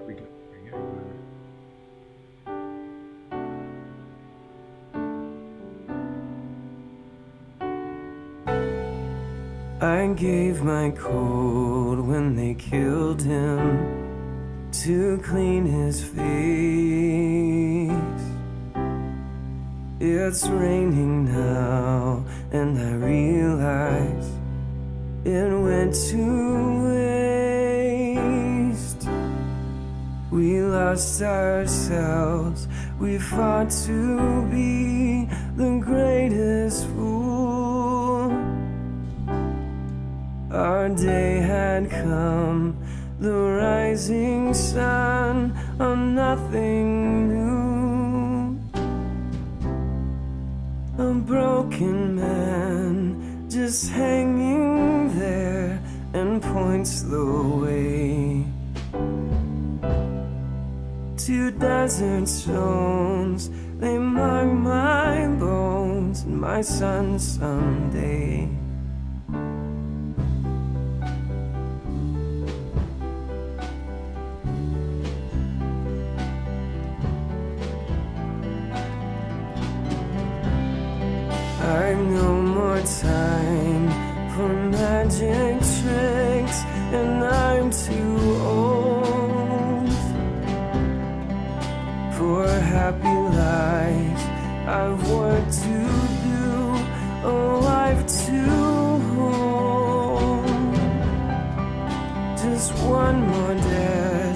We can. I gave my coat when they killed him to clean his face. It's raining now, and I realize it went to waste. We lost ourselves, we fought to be the greatest fool. Our day had come, the rising sun on nothing new. A broken man just hanging there and points the way to desert stones. They mark my bones and my son someday. I've no more time for magic tricks, and I'm too old for happy lives. I've work to do, a life to hold. Just one more dead,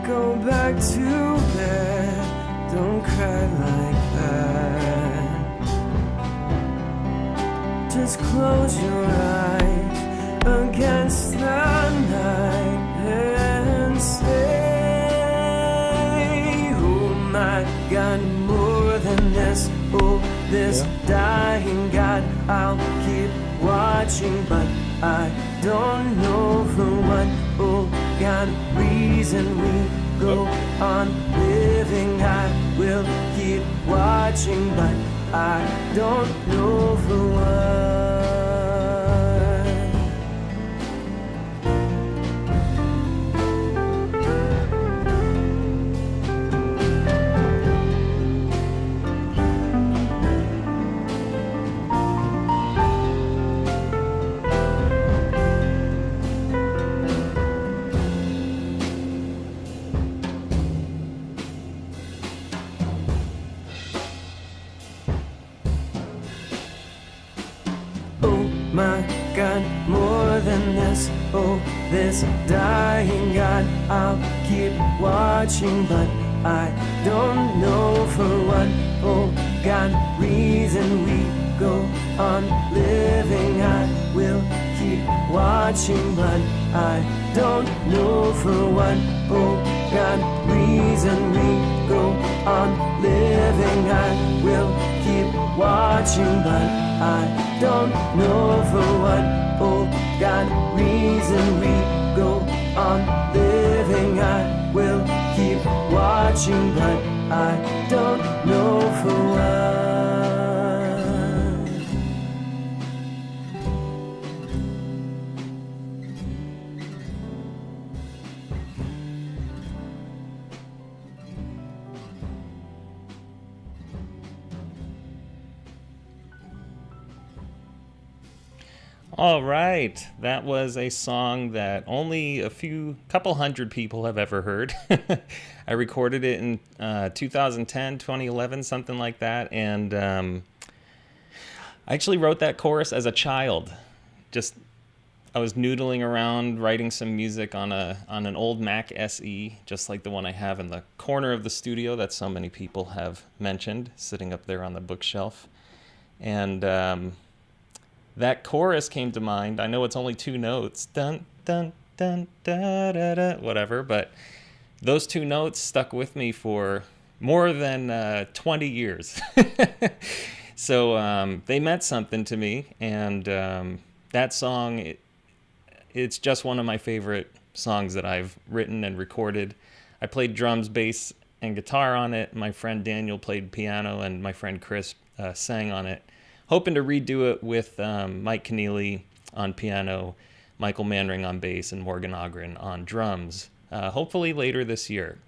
go back to bed. Don't cry like that. Just close your eyes against the night and say, oh my God, more than this, oh this dying God, I'll keep watching, but I don't know for what, oh God, reason we go on living. I will keep watching, but I don't know for what. Oh my God, more than this, oh this dying God, I'll keep watching, but I don't know for what, oh God, reason we go on living. I will keep watching, but I don't know for what, oh God, reason we go on living. I will keep watching, but I don't know for what, oh God, reason we go on living. I will keep watching, but I don't know for what. All right, that was a song that only a couple hundred people have ever heard. I recorded it in 2010, 2011, something like that, and I actually wrote that chorus as a child. Just I was noodling around writing some music on an old Mac SE, just like the one I have in the corner of the studio that so many people have mentioned, sitting up there on the bookshelf, and that chorus came to mind. I know it's only two notes, dun dun dun da da da, whatever, but those two notes stuck with me for more than 20 years. So they meant something to me, and that song, it's just one of my favorite songs that I've written and recorded. I played drums, bass, and guitar on it. My friend Daniel played piano, and my friend Chris sang on it. Hoping to redo it with Mike Keneally on piano, Michael Manring on bass, and Morgan Ogren on drums, hopefully later this year.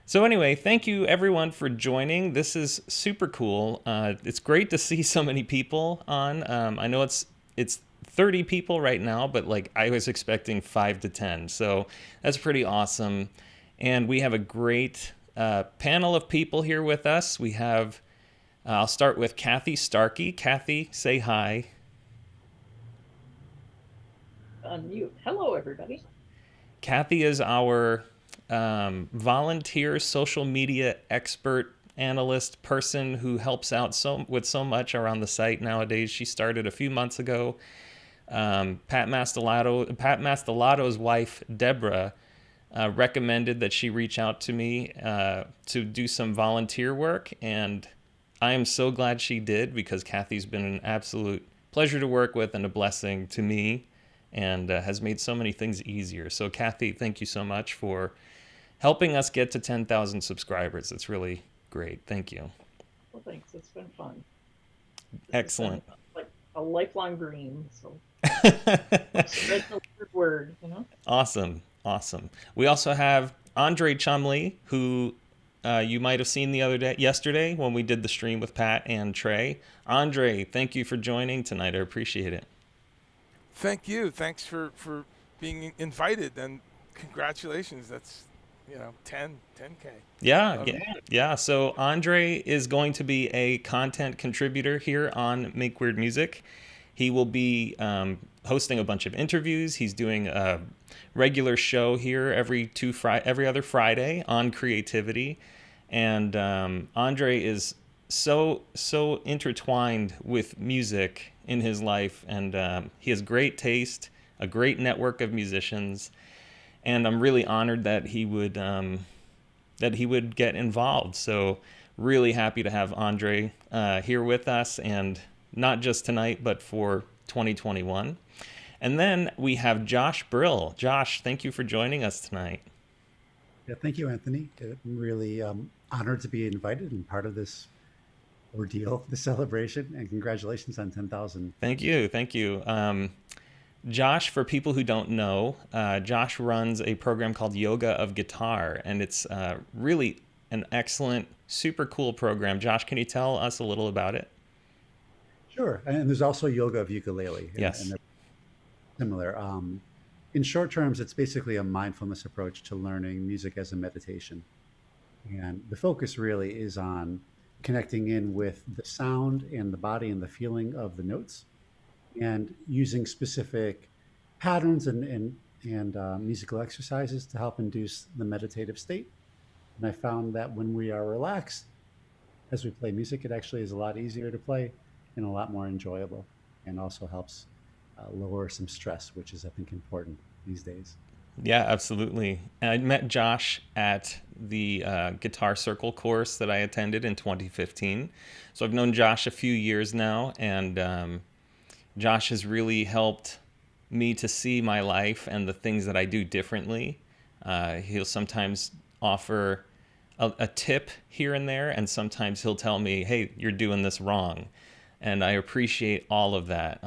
So anyway, thank you everyone for joining. This is super cool. It's great to see so many people on. I know it's 30 people right now, but like I was expecting 5 to 10. So that's pretty awesome. And we have a great panel of people here with us. We have, I'll start with Kathy Starkey. Kathy, say hi. Unmute. Hello, everybody. Kathy is our volunteer social media expert analyst person who helps out with so much around the site nowadays. She started a few months ago. Pat Mastelotto's wife, Deborah, recommended that she reach out to me to do some volunteer work, and I am so glad she did, because Kathy's been an absolute pleasure to work with and a blessing to me, and has made so many things easier. So Kathy, thank you so much for helping us get to 10,000 subscribers. It's really great. Thank you. Well, thanks. It's been fun. Excellent. Like a lifelong dream. So spread the word, you know? Awesome. We also have Andre Chumley, who you might have seen yesterday when we did the stream with Pat and Trey. Andre, thank you for joining tonight. I appreciate it. Thank you. Thanks for being invited, and congratulations. That's 10K. Yeah. So Andre is going to be a content contributor here on Make Weird Music. He will be hosting a bunch of interviews. He's doing a regular show here every other Friday on creativity. And Andre is so intertwined with music in his life, and he has great taste, a great network of musicians, and I'm really honored that he would get involved. So really happy to have Andre here with us, and not just tonight, but for 2021. And then we have Josh Brill. Josh, thank you for joining us tonight. Yeah, thank you, Anthony. I'm really honored to be invited and part of this ordeal, the celebration, and congratulations on 10,000. Thank you. Josh, for people who don't know, Josh runs a program called Yoga of Guitar, and it's really an excellent, super cool program. Josh, can you tell us a little about it? Sure. And there's also Yoga of Ukulele. Yes. And they're similar. In short terms, it's basically a mindfulness approach to learning music as a meditation. And the focus really is on connecting in with the sound and the body and the feeling of the notes, and using specific patterns and musical exercises to help induce the meditative state. And I found that when we are relaxed, as we play music, it actually is a lot easier to play and a lot more enjoyable, and also helps lower some stress, which is, I think, important these days. Yeah, absolutely. And I met Josh at the Guitar Circle course that I attended in 2015. So I've known Josh a few years now, and Josh has really helped me to see my life and the things that I do differently. He'll sometimes offer a tip here and there, and sometimes he'll tell me, hey, you're doing this wrong. And I appreciate all of that.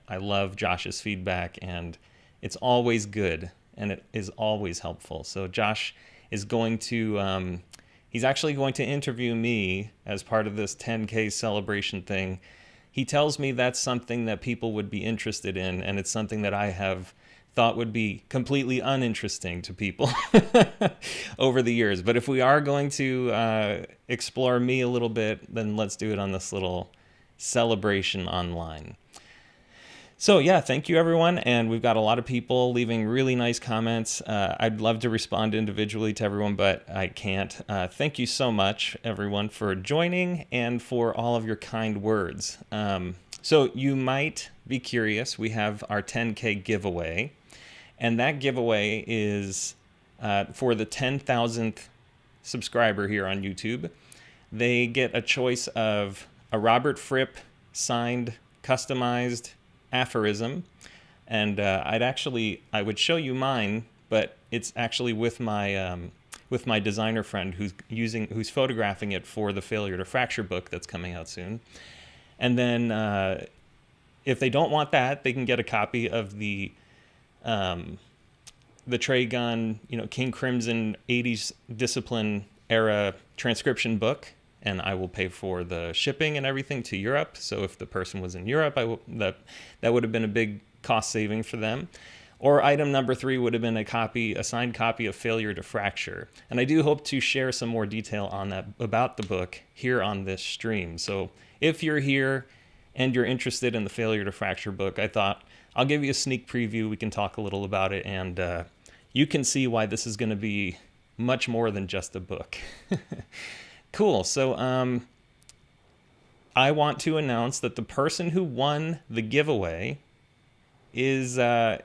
I love Josh's feedback, and it's always good, and it is always helpful. So Josh is going to, he's actually going to interview me as part of this 10K celebration thing. He tells me that's something that people would be interested in, and it's something that I have thought would be completely uninteresting to people over the years. But if we are going to explore me a little bit, then let's do it on this little celebration online. So yeah, thank you everyone, and we've got a lot of people leaving really nice comments. I'd love to respond individually to everyone, but I can't. Thank you so much everyone for joining and for all of your kind words. So you might be curious, we have our 10K giveaway, and that giveaway is for the 10,000th subscriber here on YouTube. They get a choice of a Robert Fripp signed, customized aphorism, and I would show you mine, but it's actually with my designer friend who's photographing it for the Failure to Fracture book that's coming out soon. And then if they don't want that, they can get a copy of the the Trey Gunn, King Crimson 80s Discipline era transcription book, and I will pay for the shipping and everything to Europe. So if the person was in Europe, that would have been a big cost saving for them. Or item number 3 would have been a signed copy of Failure to Fracture. And I do hope to share some more detail on that about the book here on this stream. So if you're here and you're interested in the Failure to Fracture book, I thought I'll give you a sneak preview. We can talk a little about it, and you can see why this is going to be much more than just a book. Cool. So I want to announce that the person who won the giveaway is a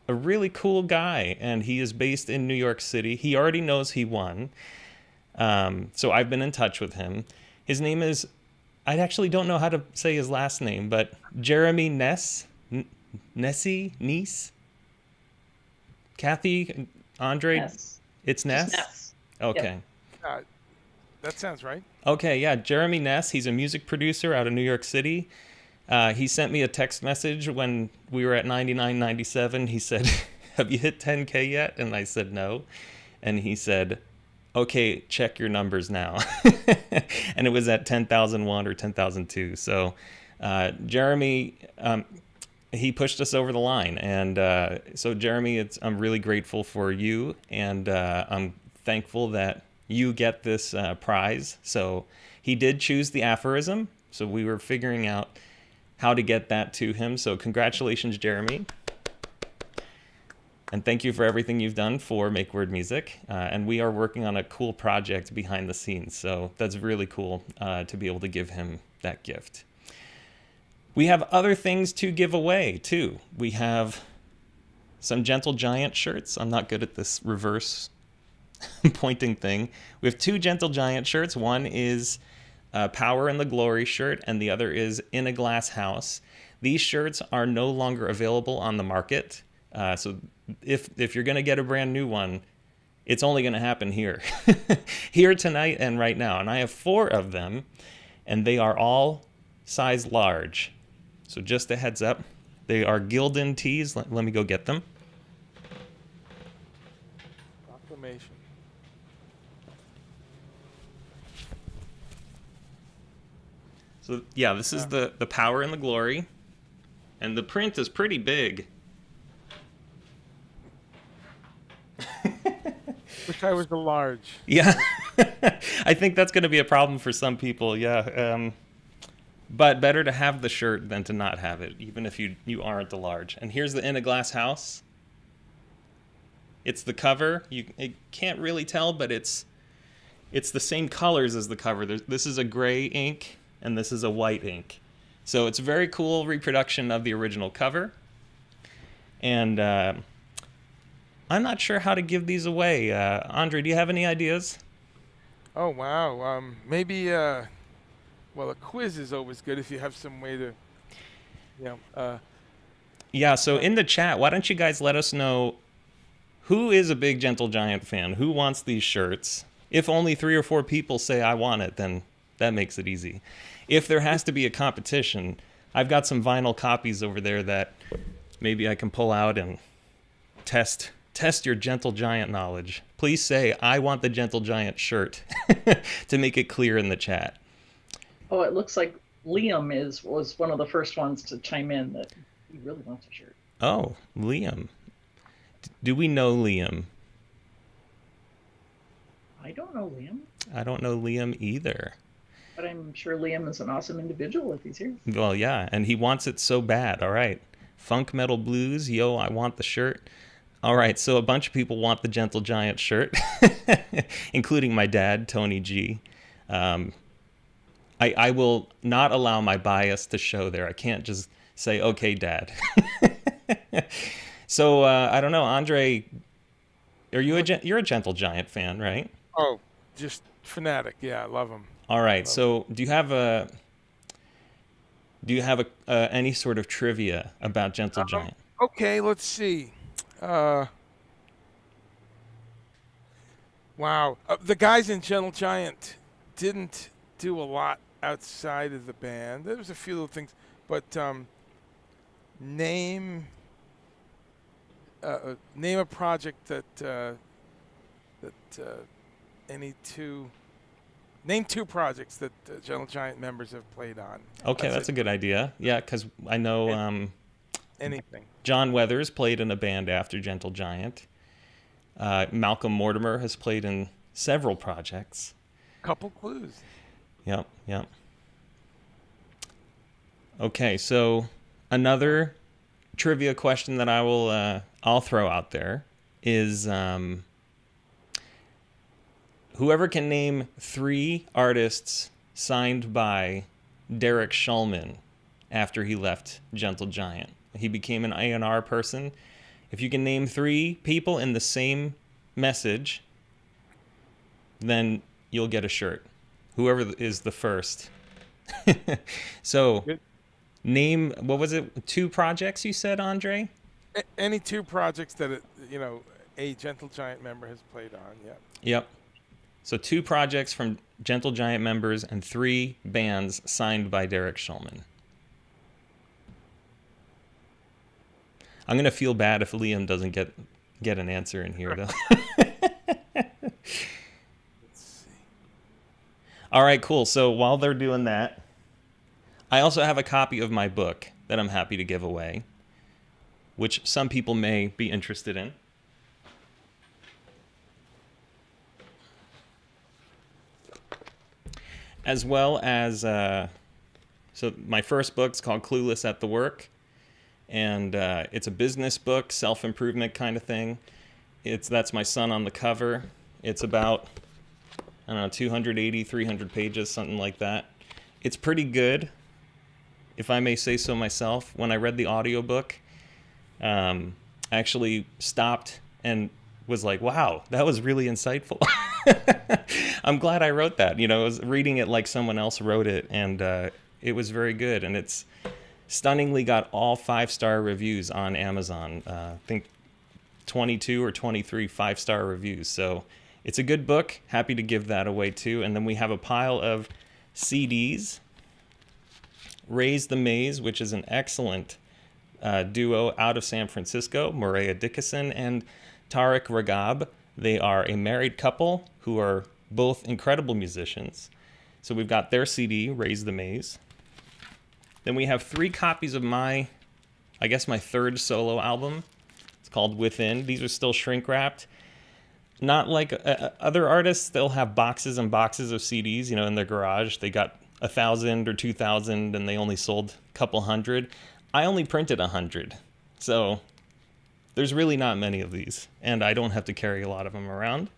really cool guy, and he is based in New York City. He already knows he won. So I've been in touch with him. His name is, I actually don't know how to say his last name, but Jeremy Ness? Kathy? Andre? Ness. It's Ness? Just Ness. Okay. That sounds right. Okay, yeah, Jeremy Ness. He's a music producer out of New York City. He sent me a text message when we were at 99.97. He said, "Have you hit 10K yet?" And I said, "No." And he said, "Okay, check your numbers now." And it was at 10,001 or 10,002. So Jeremy, he pushed us over the line. And so Jeremy, I'm really grateful for you. And I'm thankful that you get this prize. So he did choose the aphorism. So we were figuring out how to get that to him. So congratulations, Jeremy. And thank you for everything you've done for Make Word Music. And we are working on a cool project behind the scenes. So that's really cool to be able to give him that gift. We have other things to give away too. We have some Gentle Giant shirts. I'm not good at this reverse pointing thing. We have 2 Gentle Giant shirts. One is Power in the Glory shirt, and the other is In a Glass House. These shirts are no longer available on the market. So if you're going to get a brand new one, it's only going to happen here. Here tonight and right now. And I have 4 of them, and they are all size large. So just a heads up. They are Gildan tees. Let me go get them. Proclamation. So yeah, this is the Power and the Glory. And the print is pretty big. Wish I was the large. Yeah. I think that's going to be a problem for some people, yeah. But better to have the shirt than to not have it, even if you aren't the large. And here's the In a Glass House. It's the cover. You can't really tell, but it's the same colors as the cover. This is a gray ink, and this is a white ink. So it's a very cool reproduction of the original cover. And I'm not sure how to give these away. Andre, do you have any ideas? Oh, wow. Maybe, well, a quiz is always good if you have some way to, Yeah, so in the chat, why don't you guys let us know who is a big Gentle Giant fan? Who wants these shirts? If only 3 or 4 people say I want it, then that makes it easy. If there has to be a competition, I've got some vinyl copies over there that maybe I can pull out and test your Gentle Giant knowledge. Please say, I want the Gentle Giant shirt to make it clear in the chat. Oh, it looks like Liam was one of the first ones to chime in that he really wants a shirt. Oh, Liam. Do we know Liam? I don't know Liam, I don't know Liam either. but I'm sure Liam is an awesome individual if he's here. Well, yeah, and he wants it so bad. All right. Funk Metal Blues, yo, I want the shirt. All right, so a bunch of people want the Gentle Giant shirt, including my dad, Tony G. I will not allow my bias to show there. I can't just say, okay, Dad. So I don't know, Andre, you're a Gentle Giant fan, right? Oh, just fanatic. Yeah, I love them. All right. So do you have any sort of trivia about Gentle Giant? Okay, let's see. Wow. The guys in Gentle Giant didn't do a lot outside of the band. There was a few little things, but name name a project name two projects that Gentle Giant members have played on. Okay, that's a good idea. Yeah, because I know Anything. John Weathers played in a band after Gentle Giant. Malcolm Mortimer has played in several projects. Couple clues. Yep, yep. Okay, so another trivia question that I'll throw out there is whoever can name 3 artists signed by Derek Shulman after he left Gentle Giant. He became an A&R person. If you can name 3 people in the same message, then you'll get a shirt. Whoever is the first. So, Good. name, what was it, 2 projects you said, Andre? Any 2 projects that a Gentle Giant member has played on. Yeah. Yep. So 2 projects from Gentle Giant members and 3 bands signed by Derek Shulman. I'm going to feel bad if Liam doesn't get an answer in here, though. Let's see. All right, cool. So while they're doing that, I also have a copy of my book that I'm happy to give away, which some people may be interested in. As well as, so my first book's called Clueless at the Work, and it's a business book, self-improvement kind of thing. That's my son on the cover. It's about, I don't know, 280, 300 pages, something like that. It's pretty good, if I may say so myself. When I read the audiobook, I actually stopped and was like, wow, that was really insightful. I'm glad I wrote that. You know, I was reading it like someone else wrote it, and it was very good. And it's stunningly got all 5-star reviews on Amazon. I think 22 or 23 5-star reviews. So it's a good book. Happy to give that away too. And then we have a pile of CDs. Raise the Maze, which is an excellent duo out of San Francisco, Morea Dickinson and Tariq Ragab. They are a married couple who are both incredible musicians. So we've got their CD, Raise the Maze. Then we have 3 copies of my 3rd solo album. It's called Within. These are still shrink wrapped. Not like other artists, they'll have boxes and boxes of CDs, you know, in their garage. They got 1,000 or 2,000 and they only sold a couple hundred. I only printed 100. So there's really not many of these, and I don't have to carry a lot of them around.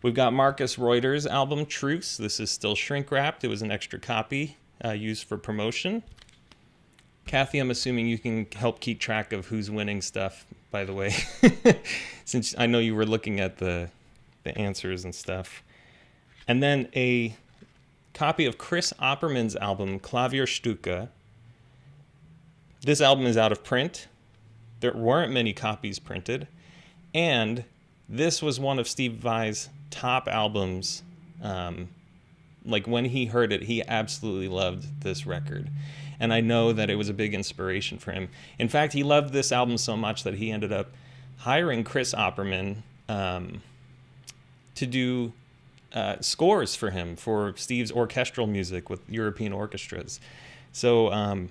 We've got Marcus Reuter's album, Truce. This is still shrink-wrapped. It was an extra copy used for promotion. Kathy, I'm assuming you can help keep track of who's winning stuff, by the way, since I know you were looking at the answers and stuff. And then a copy of Chris Opperman's album, Klavierstücke. This album is out of print. There weren't many copies printed. And this was one of Steve Vai's top albums. Like when he heard it, he absolutely loved this record. And I know that it was a big inspiration for him. In fact, he loved this album so much that he ended up hiring Chris Opperman to do scores for him for Steve's orchestral music with European orchestras. So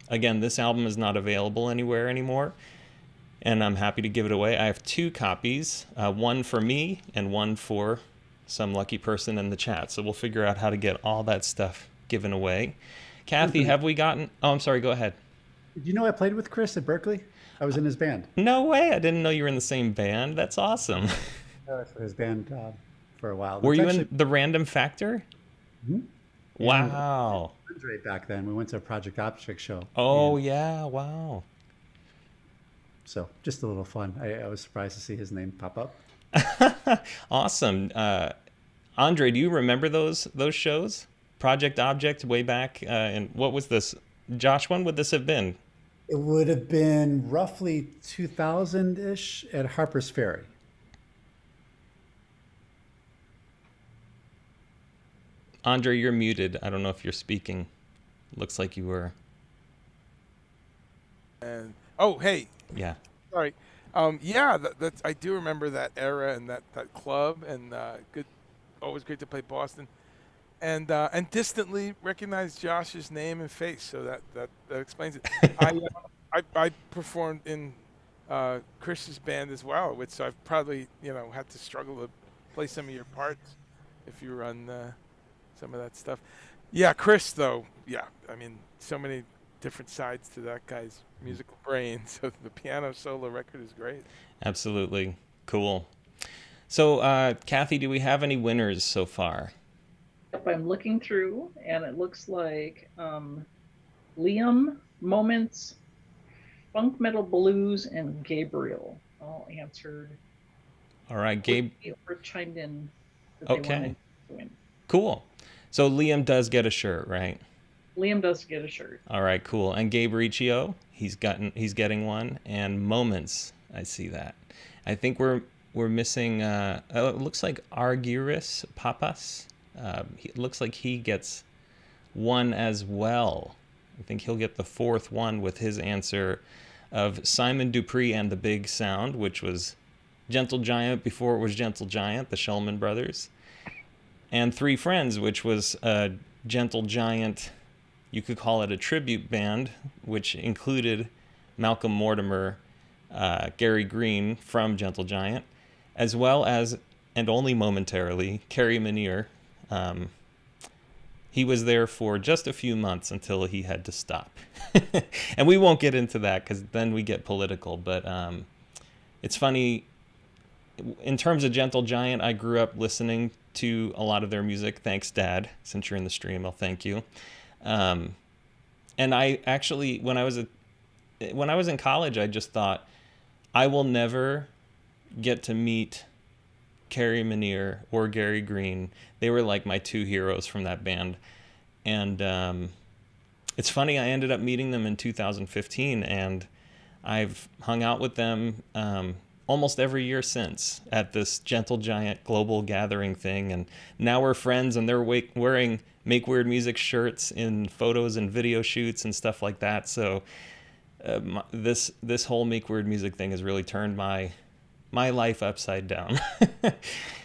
again, this album is not available anywhere anymore, and I'm happy to give it away. I have 2 copies, one for me and one for some lucky person in the chat. So we'll figure out how to get all that stuff given away. Kathy, have we gotten... Oh, I'm sorry, go ahead. Did you know I played with Chris at Berkeley? I was in his band. No way, I didn't know you were in the same band. That's awesome. I was in his band for a while. Were you in the Random Factor? Mm-hmm. Wow. Andre back then. We went to a Project Object show. Oh, and yeah, wow. So just a little fun. I was surprised to see his name pop up. Awesome. Andre, do you remember those shows? Project Object way back, and what was this? Josh, when would this have been? It would have been roughly 2000-ish at Harper's Ferry. Andre, you're muted. I don't know if you're speaking. Looks like you were. And oh, hey, Yeah. sorry. Yeah, that's I do remember that era and that club, and good, always great to play Boston, and distantly recognize Josh's name and face, so that explains it. I I performed in Chris's band as well, which so I've probably had to struggle to play some of your parts if you run some of that stuff. Yeah, Chris though, yeah, I mean so many different sides to that guy's musical brain. So the piano solo record is great. Absolutely. Cool. So, Kathy, do we have any winners so far? Yep, I'm looking through, and it looks like Liam, Moments, Funk Metal Blues, and Gabriel all answered. All right, Gabe. Or chimed in that Okay. they wanted to win. Cool. So Liam does get a shirt, right? Liam does get a shirt. All right, cool. And Gabe Riccio, he's getting one. And Moments, I see that. I think we're missing. It looks like Argyris Papas. It looks like he gets one as well. I think he'll get the fourth one with his answer of Simon Dupree and the Big Sound, which was Gentle Giant before it was Gentle Giant, the Shulman Brothers, and Three Friends, which was Gentle Giant. You could call it a tribute band, which included Malcolm Mortimer, Gary Green from Gentle Giant, as well as, and only momentarily, Kerry Meniere. He was there for just a few months until he had to stop. And we won't get into that because then we get political. But it's funny, in terms of Gentle Giant, I grew up listening to a lot of their music. Thanks, Dad. Since you're in the stream, I'll thank you. And I actually, when I was in college, I just thought, I will never get to meet Kerry Meniere or Gary Green. They were like my two heroes from that band. And it's funny, I ended up meeting them in 2015, and I've hung out with them almost every year since at this Gentle Giant global gathering thing. And now we're friends, and they're wearing Make Weird Music shirts in photos and video shoots and stuff like that. So this whole Make Weird Music thing has really turned my life upside down.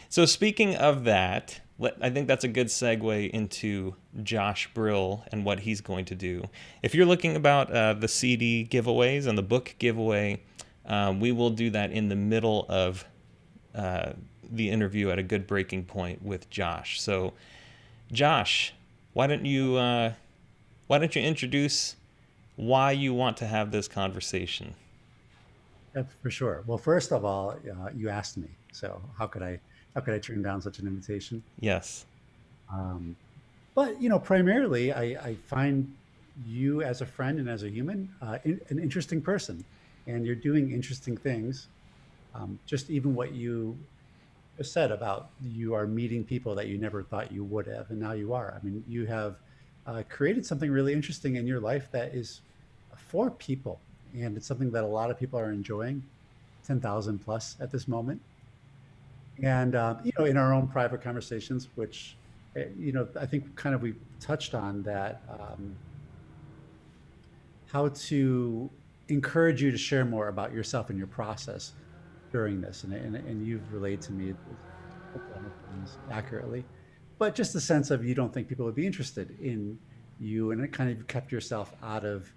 So speaking of that, I think that's a good segue into Josh Brill and what he's going to do. If you're looking about the CD giveaways and the book giveaway, we will do that in the middle of the interview at a good breaking point with Josh. So Josh, why don't you introduce why you want to have this conversation? Yeah, for sure. Well, first of all, you asked me, so how could I turn down such an invitation? Yes. But primarily, I find you as a friend and as a human, an interesting person, and you're doing interesting things. Just even what you said about you are meeting people that you never thought you would have, and now you are. I mean, you have created something really interesting in your life that is for people, and it's something that a lot of people are enjoying, 10,000 plus at this moment. And in our own private conversations, which I think kind of we touched on that, how to encourage you to share more about yourself and your process during this, and you've relayed to me accurately, but just the sense of you don't think people would be interested in you, and it kind of kept yourself out of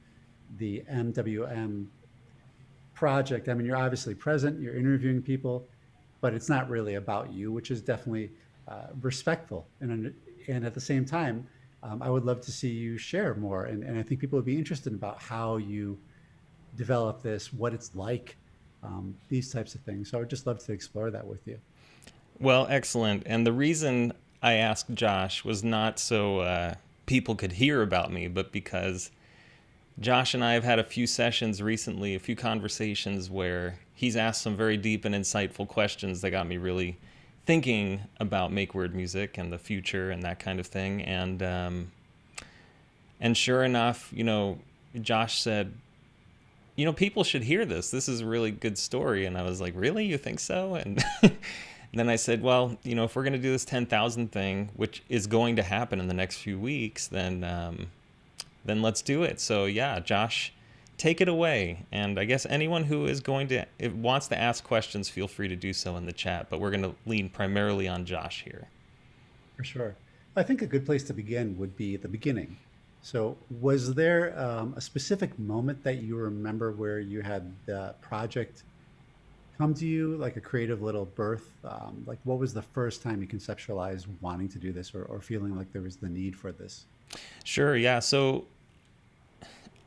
the MWM project. I mean, you're obviously present, you're interviewing people, but it's not really about you, which is definitely respectful. And at the same time, I would love to see you share more. And I think people would be interested about how you develop this, what it's like, these types of things. So I would just love to explore that with you. Well, excellent. And the reason I asked Josh was not so people could hear about me, but because Josh and I have had a few sessions recently, a few conversations where he's asked some very deep and insightful questions that got me really thinking about Make Weird Music and the future and that kind of thing. And sure enough, Josh said, people should hear this. This is a really good story. And I was like, really? You think so? And then I said, well, if we're going to do this 10,000 thing, which is going to happen in the next few weeks, then let's do it. So yeah, Josh take it away. And I guess anyone who is wants to ask questions, feel free to do so in the chat. But we're going to lean primarily on Josh here. For sure. I think a good place to begin would be at the beginning. So, was there a specific moment that you remember where you had the project come to you, like a creative little birth? Like, what was the first time you conceptualized wanting to do this, or feeling like there was the need for this? Sure, yeah. So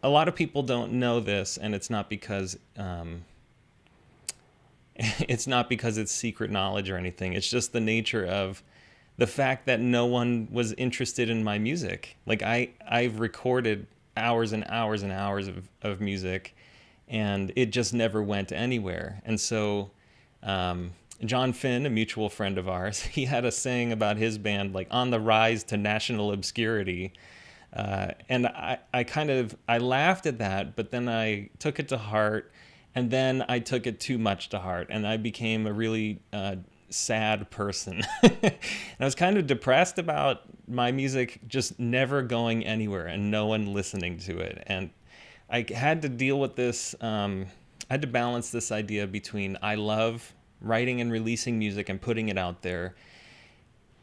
a lot of people don't know this, and it's not because it's secret knowledge or anything. It's just the nature of the fact that no one was interested in my music. Like I've recorded hours and hours and hours of music, and it just never went anywhere. And so John Finn, a mutual friend of ours, he had a saying about his band, like, on the rise to national obscurity. And I laughed at that, but then I took it to heart, and then I took it too much to heart, and I became a really sad person. And I was kind of depressed about my music just never going anywhere and no one listening to it. And I had to deal with this. I had to balance this idea between I love writing and releasing music and putting it out there,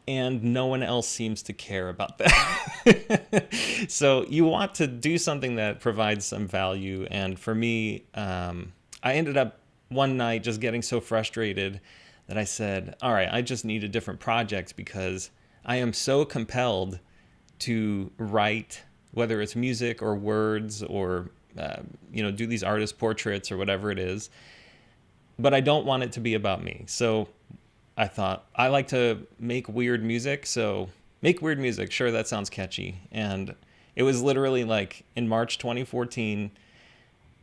and no one else seems to care about that. So you want to do something that provides some value. And for me, I ended up one night just getting so frustrated that I said, all right, I just need a different project, because I am so compelled to write, whether it's music or words or, do these artist portraits or whatever it is. But I don't want it to be about me. So I thought, I like to make weird music, so make weird music. Sure, that sounds catchy. And it was literally like in March 2014,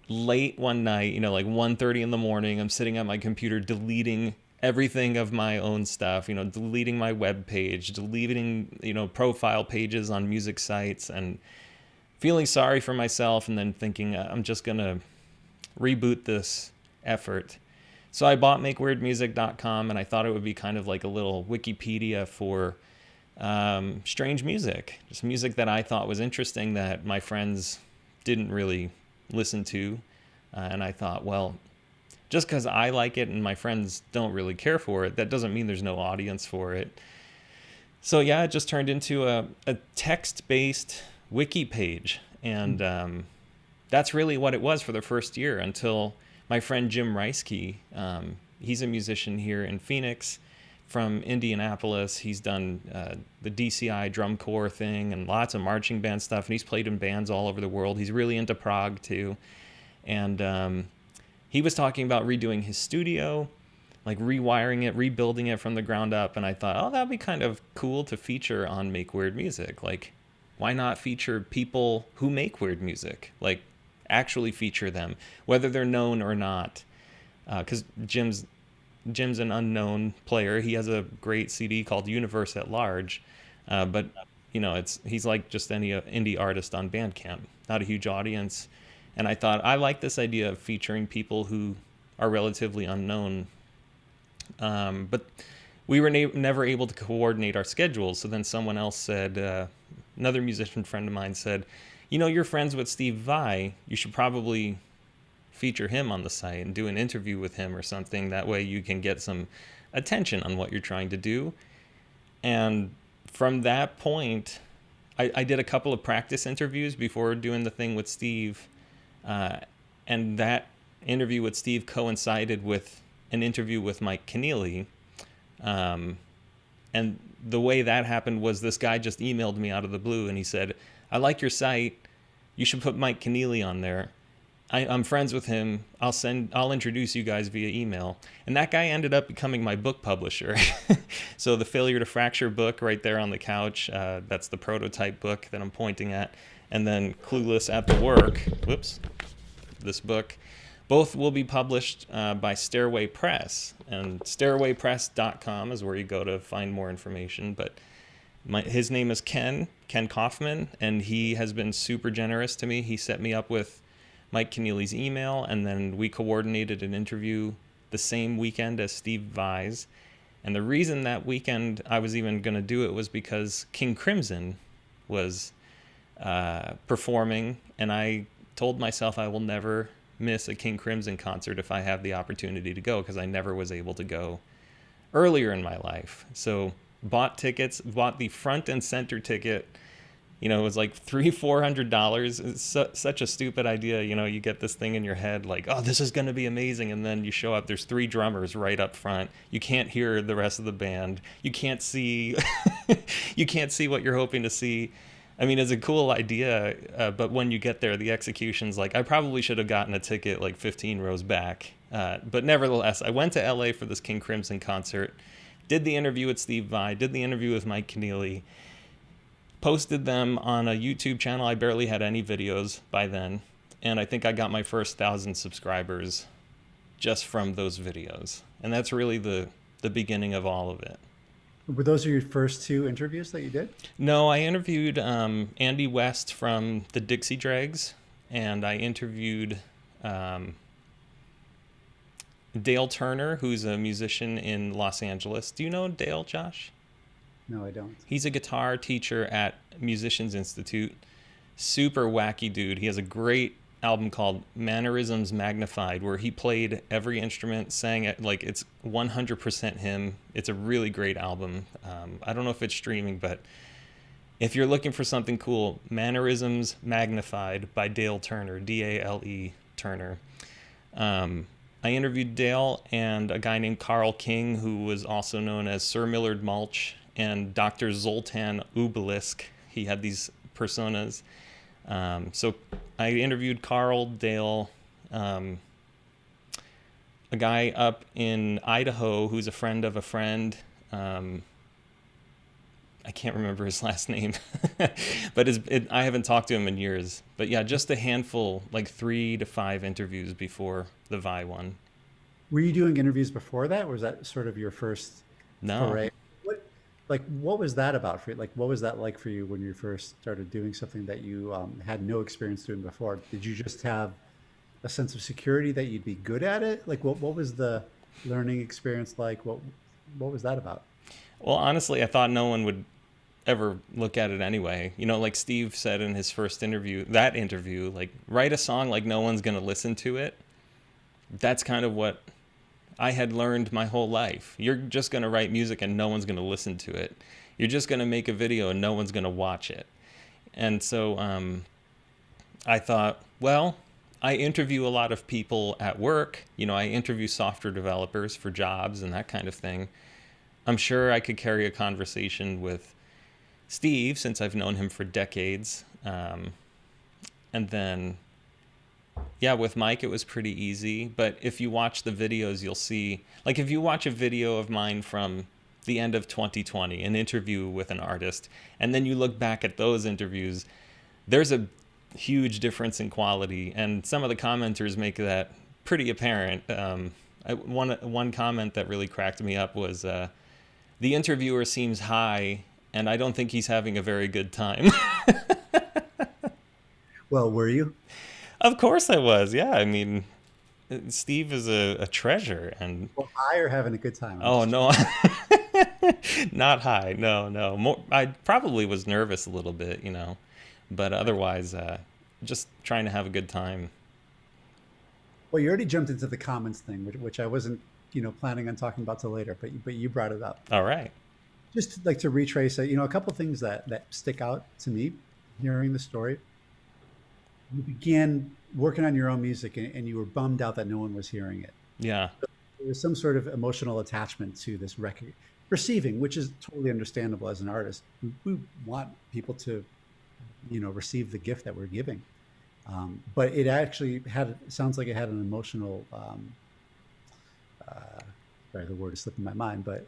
late one night, like 1:30 in the morning, I'm sitting at my computer deleting everything of my own stuff, deleting my web page, deleting, profile pages on music sites, and feeling sorry for myself, and then thinking, I'm just going to reboot this effort. So I bought MakeWeirdMusic.com, and I thought it would be kind of like a little Wikipedia for strange music, just music that I thought was interesting that my friends didn't really listen to. And I thought, well, just because I like it and my friends don't really care for it, that doesn't mean there's no audience for it. So yeah, it just turned into a text-based wiki page. And that's really what it was for the first year, until my friend Jim Reisky, he's a musician here in Phoenix from Indianapolis. He's done the DCI drum corps thing and lots of marching band stuff, and he's played in bands all over the world. He's really into prog too. And he was talking about redoing his studio, like rewiring it, rebuilding it from the ground up. And I thought, oh, that'd be kind of cool to feature on Make Weird Music. Like, why not feature people who make weird music? Like, actually feature them, whether they're known or not. Because Jim's an unknown player. He has a great CD called Universe at Large. But, he's like just any indie artist on Bandcamp. Not a huge audience. And I thought, I like this idea of featuring people who are relatively unknown. But we were never able to coordinate our schedules. So then someone else said, another musician friend of mine said, you're friends with Steve Vai. You should probably feature him on the site and do an interview with him or something. That way you can get some attention on what you're trying to do. And from that point, I did a couple of practice interviews before doing the thing with Steve. And that interview with Steve coincided with an interview with Mike Keneally. And the way that happened was this guy just emailed me out of the blue, and he said, I like your site. You should put Mike Keneally on there. I'm friends with him. I'll introduce you guys via email. And that guy ended up becoming my book publisher. So the Failure to Fracture book right there on the couch, that's the prototype book that I'm pointing at. And then Clueless at the Work, this book, both will be published by Stairway Press. And stairwaypress.com is where you go to find more information. But his name is Ken Kaufman, and he has been super generous to me. He set me up with Mike Keneally's email, and then we coordinated an interview the same weekend as Steve Vai's. And the reason that weekend I was even going to do it was because King Crimson was performing, and I told myself I will never miss a King Crimson concert if I have the opportunity to go, because I never was able to go earlier in my life. So bought tickets, bought the front and center ticket. You know, it was like $400. It's such a stupid idea. You know, you get this thing in your head like, oh, this is going to be amazing. And then you show up, there's 3 drummers right up front. You can't hear the rest of the band. You can't see, you can't see what you're hoping to see. I mean, it's a cool idea, but when you get there, the execution's like, I probably should have gotten a ticket like 15 rows back. But nevertheless, I went to LA for this King Crimson concert, did the interview with Steve Vai, did the interview with Mike Keneally, posted them on a YouTube channel. I barely had any videos by then. And I think I got my first 1,000 subscribers just from those videos. And that's really the beginning of all of it. Were those your first 2 interviews that you did? No, I interviewed Andy West from the Dixie Dregs, and I interviewed Dale Turner, who's a musician in Los Angeles. Do you know Dale, Josh? No, I don't. He's a guitar teacher at Musicians Institute. Super wacky dude. He has a great album called Mannerisms Magnified, where he played every instrument, sang it like it's 100% him. It's a really great album. I don't know if it's streaming, but if you're looking for something cool, Mannerisms Magnified by Dale Turner, D-A-L-E Turner. I interviewed Dale and a guy named Carl King, who was also known as Sir Millard Mulch, and Dr. Zoltan Ubelisk. He had these personas. So I interviewed Carl, Dale, a guy up in Idaho who's a friend of a friend. I can't remember his last name, but I haven't talked to him in years. But yeah, just a handful, like 3 to 5 interviews before the Vai one. Were you doing interviews before that? Or was that sort of your first No. foray? What was that about for you? Like, what was that like for you when you first started doing something that you had no experience doing before? Did you just have a sense of security that you'd be good at it? Like, what was the learning experience like? What was that about? Well, honestly, I thought no one would ever look at it anyway. You know, like Steve said in his first interview, like, write a song like no one's going to listen to it. That's kind of what I had learned my whole life. You're just going to write music and no one's going to listen to it. You're just going to make a video and no one's going to watch it. And so I thought, well, I interview a lot of people at work. You know, I interview software developers for jobs and that kind of thing. I'm sure I could carry a conversation with Steve, since I've known him for decades. And then, yeah, with Mike, it was pretty easy. But if you watch the videos, you'll see, like, if you watch a video of mine from the end of 2020, an interview with an artist, and then you look back at those interviews, there's a huge difference in quality. And some of the commenters make that pretty apparent. One comment that really cracked me up was, the interviewer seems high, and I don't think he's having a very good time. Well, were you? Of course I was. Yeah, I mean, Steve is a treasure. And Well, high or having a good time? oh no, not high. No. I probably was nervous a little bit, you know, but otherwise, just trying to have a good time. Well, you already jumped into the comments thing, which I wasn't, planning on talking about till later, but you brought it up. All right. Just like to retrace, a couple things that stick out to me hearing the story. You began working on your own music and you were bummed out that no one was hearing it. Yeah. There was some sort of emotional attachment to this record receiving, which is totally understandable as an artist. We want people to, receive the gift that we're giving. But it actually sounds like it had an emotional, sorry, the word is slipping my mind, but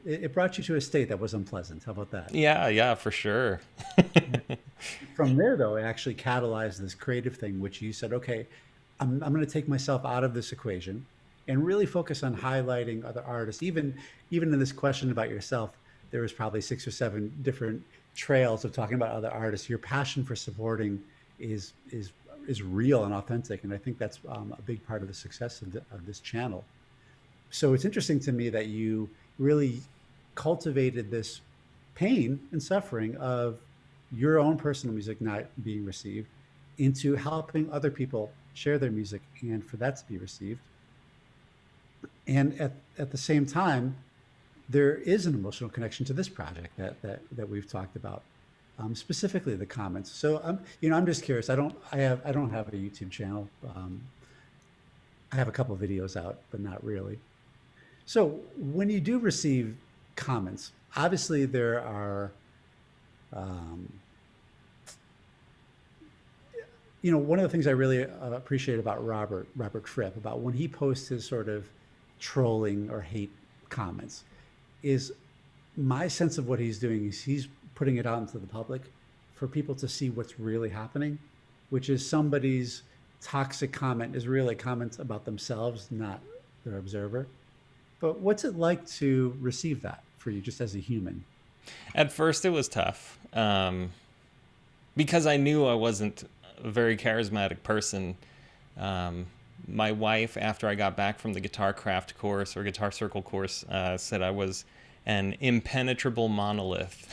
it brought you to a state that was unpleasant. How about that? Yeah, for sure. From there, though, it actually catalyzed this creative thing, which you said, okay, I'm going to take myself out of this equation and really focus on highlighting other artists. Even in this question about yourself, there was probably 6 or 7 different trails of talking about other artists. Your passion for supporting is real and authentic, and I think that's a big part of the success of this channel. So it's interesting to me that you really cultivated this pain and suffering of your own personal music not being received, into helping other people share their music and for that to be received. And at the same time, there is an emotional connection to this project that we've talked about, specifically the comments. So I'm just curious. I don't have a YouTube channel. I have a couple of videos out, but not really. So when you do receive comments, obviously there are, um, one of the things I really appreciate about Robert Fripp, about when he posts his sort of trolling or hate comments, is my sense of what he's doing is he's putting it out into the public for people to see what's really happening, which is somebody's toxic comment is really a comment about themselves, not their observer. But what's it like to receive that for you just as a human? At first, it was tough because I knew I wasn't a very charismatic person. My wife, after I got back from the Guitar Craft course or Guitar Circle course, said I was an impenetrable monolith.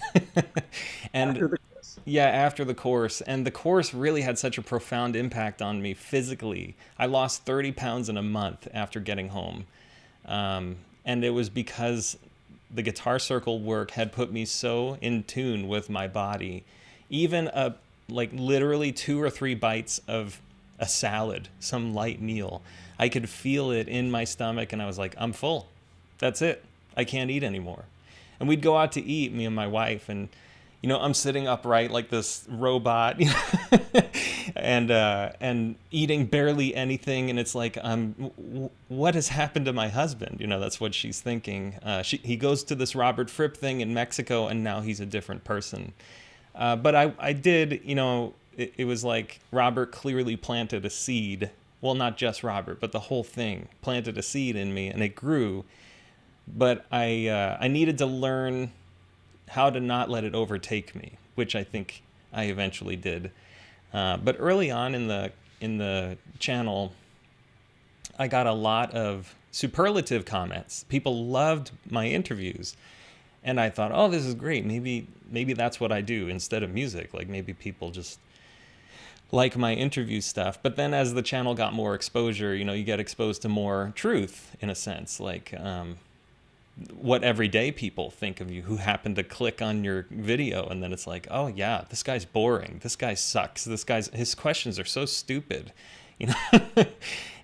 And After the course. yeah, after the course. And the course really had such a profound impact on me physically. I lost 30 pounds in a month after getting home. And it was because the Guitar Circle work had put me so in tune with my body. Even like literally 2 or 3 bites of a salad, some light meal, I could feel it in my stomach, and I was like, I'm full. That's it. I can't eat anymore. And we'd go out to eat, me and my wife, and I'm sitting upright like this robot, and eating barely anything, and it's like, what has happened to my husband? That's what she's thinking. He goes to this Robert Fripp thing in Mexico, and now he's a different person. But I did, it was like Robert clearly planted a seed. Well, not just Robert, but the whole thing planted a seed in me, and it grew. But I needed to learn how to not let it overtake me, which I think I eventually did. But early on in the channel, I got a lot of superlative comments. People loved my interviews. And I thought, oh, this is great. Maybe that's what I do instead of music. Like maybe people just like my interview stuff. But then as the channel got more exposure, you get exposed to more truth in a sense, like what everyday people think of you who happen to click on your video. And then it's like, oh yeah, this guy's boring. This guy sucks. His questions are so stupid,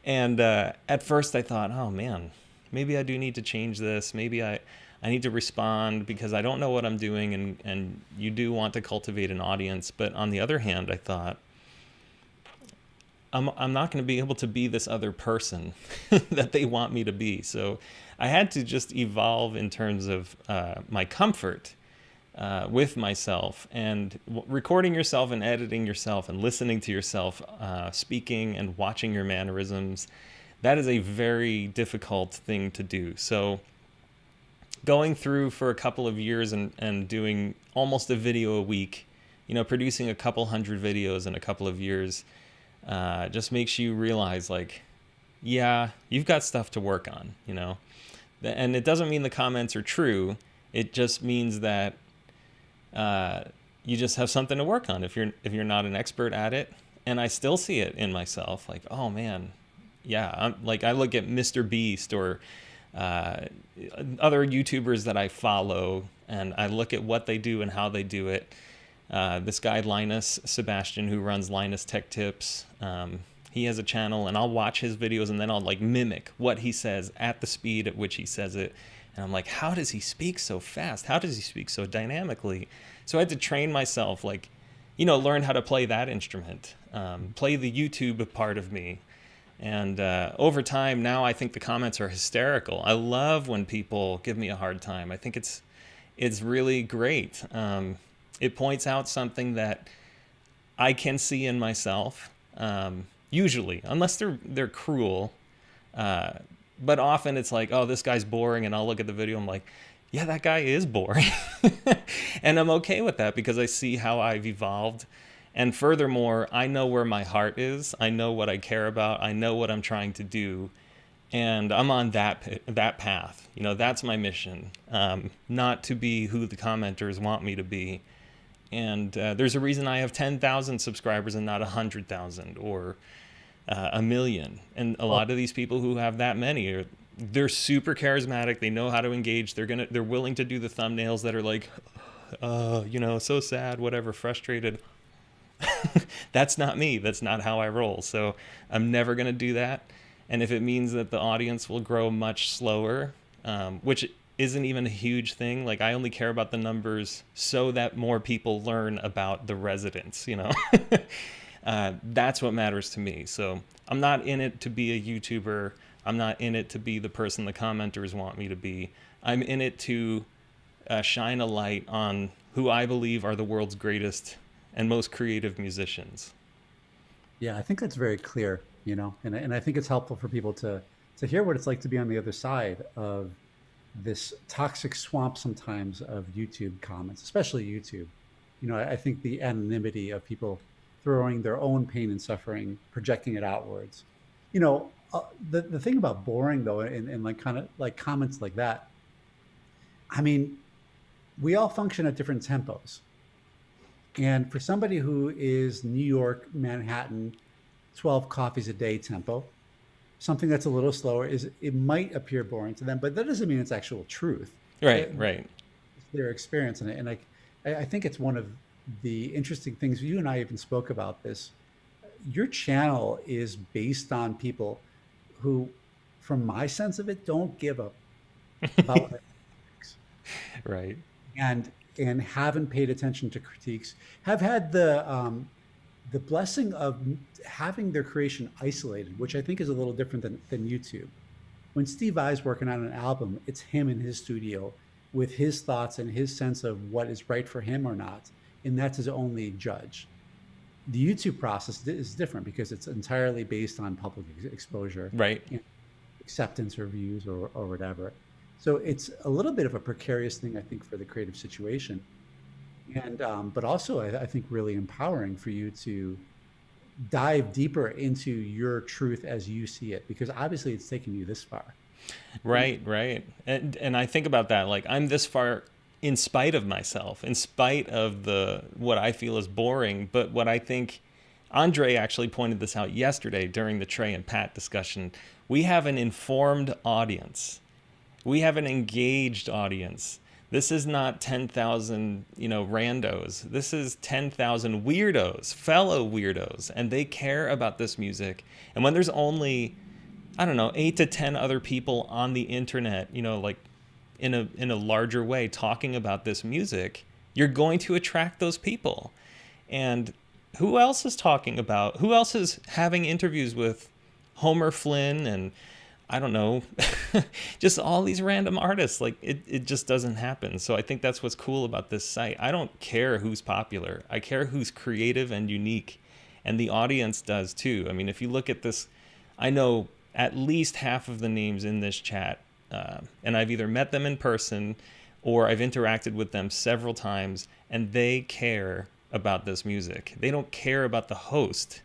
And at first I thought, oh man, maybe I do need to change this. Maybe I need to respond because I don't know what I'm doing, and you do want to cultivate an audience. But on the other hand, I thought, I'm not going to be able to be this other person that they want me to be. So I had to just evolve in terms of my comfort with myself, and recording yourself and editing yourself and listening to yourself speaking and watching your mannerisms. That is a very difficult thing to do. So going through for a couple of years and doing almost a video a week, producing a couple hundred videos in a couple of years, just makes you realize, like, yeah, you've got stuff to work on, And it doesn't mean the comments are true. It just means that you just have something to work on if you're not an expert at it. And I still see it in myself, like, oh man, yeah, I look at Mr. Beast or other YouTubers that I follow, and I look at what they do and how they do it. This guy Linus Sebastian, who runs Linus Tech Tips, he has a channel, and I'll watch his videos and then I'll like mimic what he says at the speed at which he says it. And I'm like, how does he speak so fast? How does he speak so dynamically? So I had to train myself, like, learn how to play that instrument, play the YouTube part of me. And over time, now I think the comments are hysterical. I love when people give me a hard time. I think it's really great. It points out something that I can see in myself, usually, unless they're cruel. But often it's like, oh, this guy's boring, and I'll look at the video, I'm like, yeah, that guy is boring. And I'm okay with that because I see how I've evolved. And furthermore, I know where my heart is. I know what I care about. I know what I'm trying to do. And I'm on that path. That's my mission. Not to be who the commenters want me to be. And there's a reason I have 10,000 subscribers and not 100,000 or a million. And a lot of these people who have that many they're super charismatic. They know how to engage. They're willing to do the thumbnails that are like, so sad, whatever, frustrated. That's not me. That's not how I roll. So I'm never going to do that. And if it means that the audience will grow much slower, which isn't even a huge thing. Like, I only care about the numbers so that more people learn about the residents, That's what matters to me. So I'm not in it to be a YouTuber. I'm not in it to be the person the commenters want me to be. I'm in it to shine a light on who I believe are the world's greatest and most creative musicians. Yeah, I think that's very clear, and I think it's helpful for people to hear what it's like to be on the other side of this toxic swamp sometimes of YouTube comments, especially YouTube. I think the anonymity of people throwing their own pain and suffering, projecting it outwards. The thing about boring though, and like kind of like comments like that, I mean, we all function at different tempos. And for somebody who is New York, Manhattan, 12 coffees a day tempo, something that's a little slower it might appear boring to them, but that doesn't mean it's actual truth. Right. It's their experience in it. And I think it's one of the interesting things. You and I even spoke about this. Your channel is based on people who, from my sense of it, don't give up about it. Right. And haven't paid attention to critiques, have had the blessing of having their creation isolated, which I think is a little different than YouTube. When Steve Vai's working on an album, it's him in his studio with his thoughts and his sense of what is right for him or not, and that's his only judge. The YouTube process is different because it's entirely based on public exposure, right? Acceptance or views or whatever. So it's a little bit of a precarious thing, I think, for the creative situation. And but also, I think, really empowering for you to dive deeper into your truth as you see it, because obviously it's taken you this far. Right. And I think about that, like, I'm this far in spite of myself, in spite of what I feel is boring. But what I think, Andre actually pointed this out yesterday during the Trey and Pat discussion, we have an informed audience. We have an engaged audience. This is not 10,000, randos. This is 10,000 weirdos, fellow weirdos, and they care about this music. And when there's only, 8 to 10 other people on the internet, like in a larger way talking about this music, you're going to attract those people. And who else is having interviews with Homer Flynn and I don't know, just all these random artists? Like, it just doesn't happen. So I think that's what's cool about this site. I don't care who's popular. I care who's creative and unique. And the audience does too. I mean, if you look at this, I know at least half of the names in this chat, and I've either met them in person or I've interacted with them several times, and they care about this music. They don't care about the host,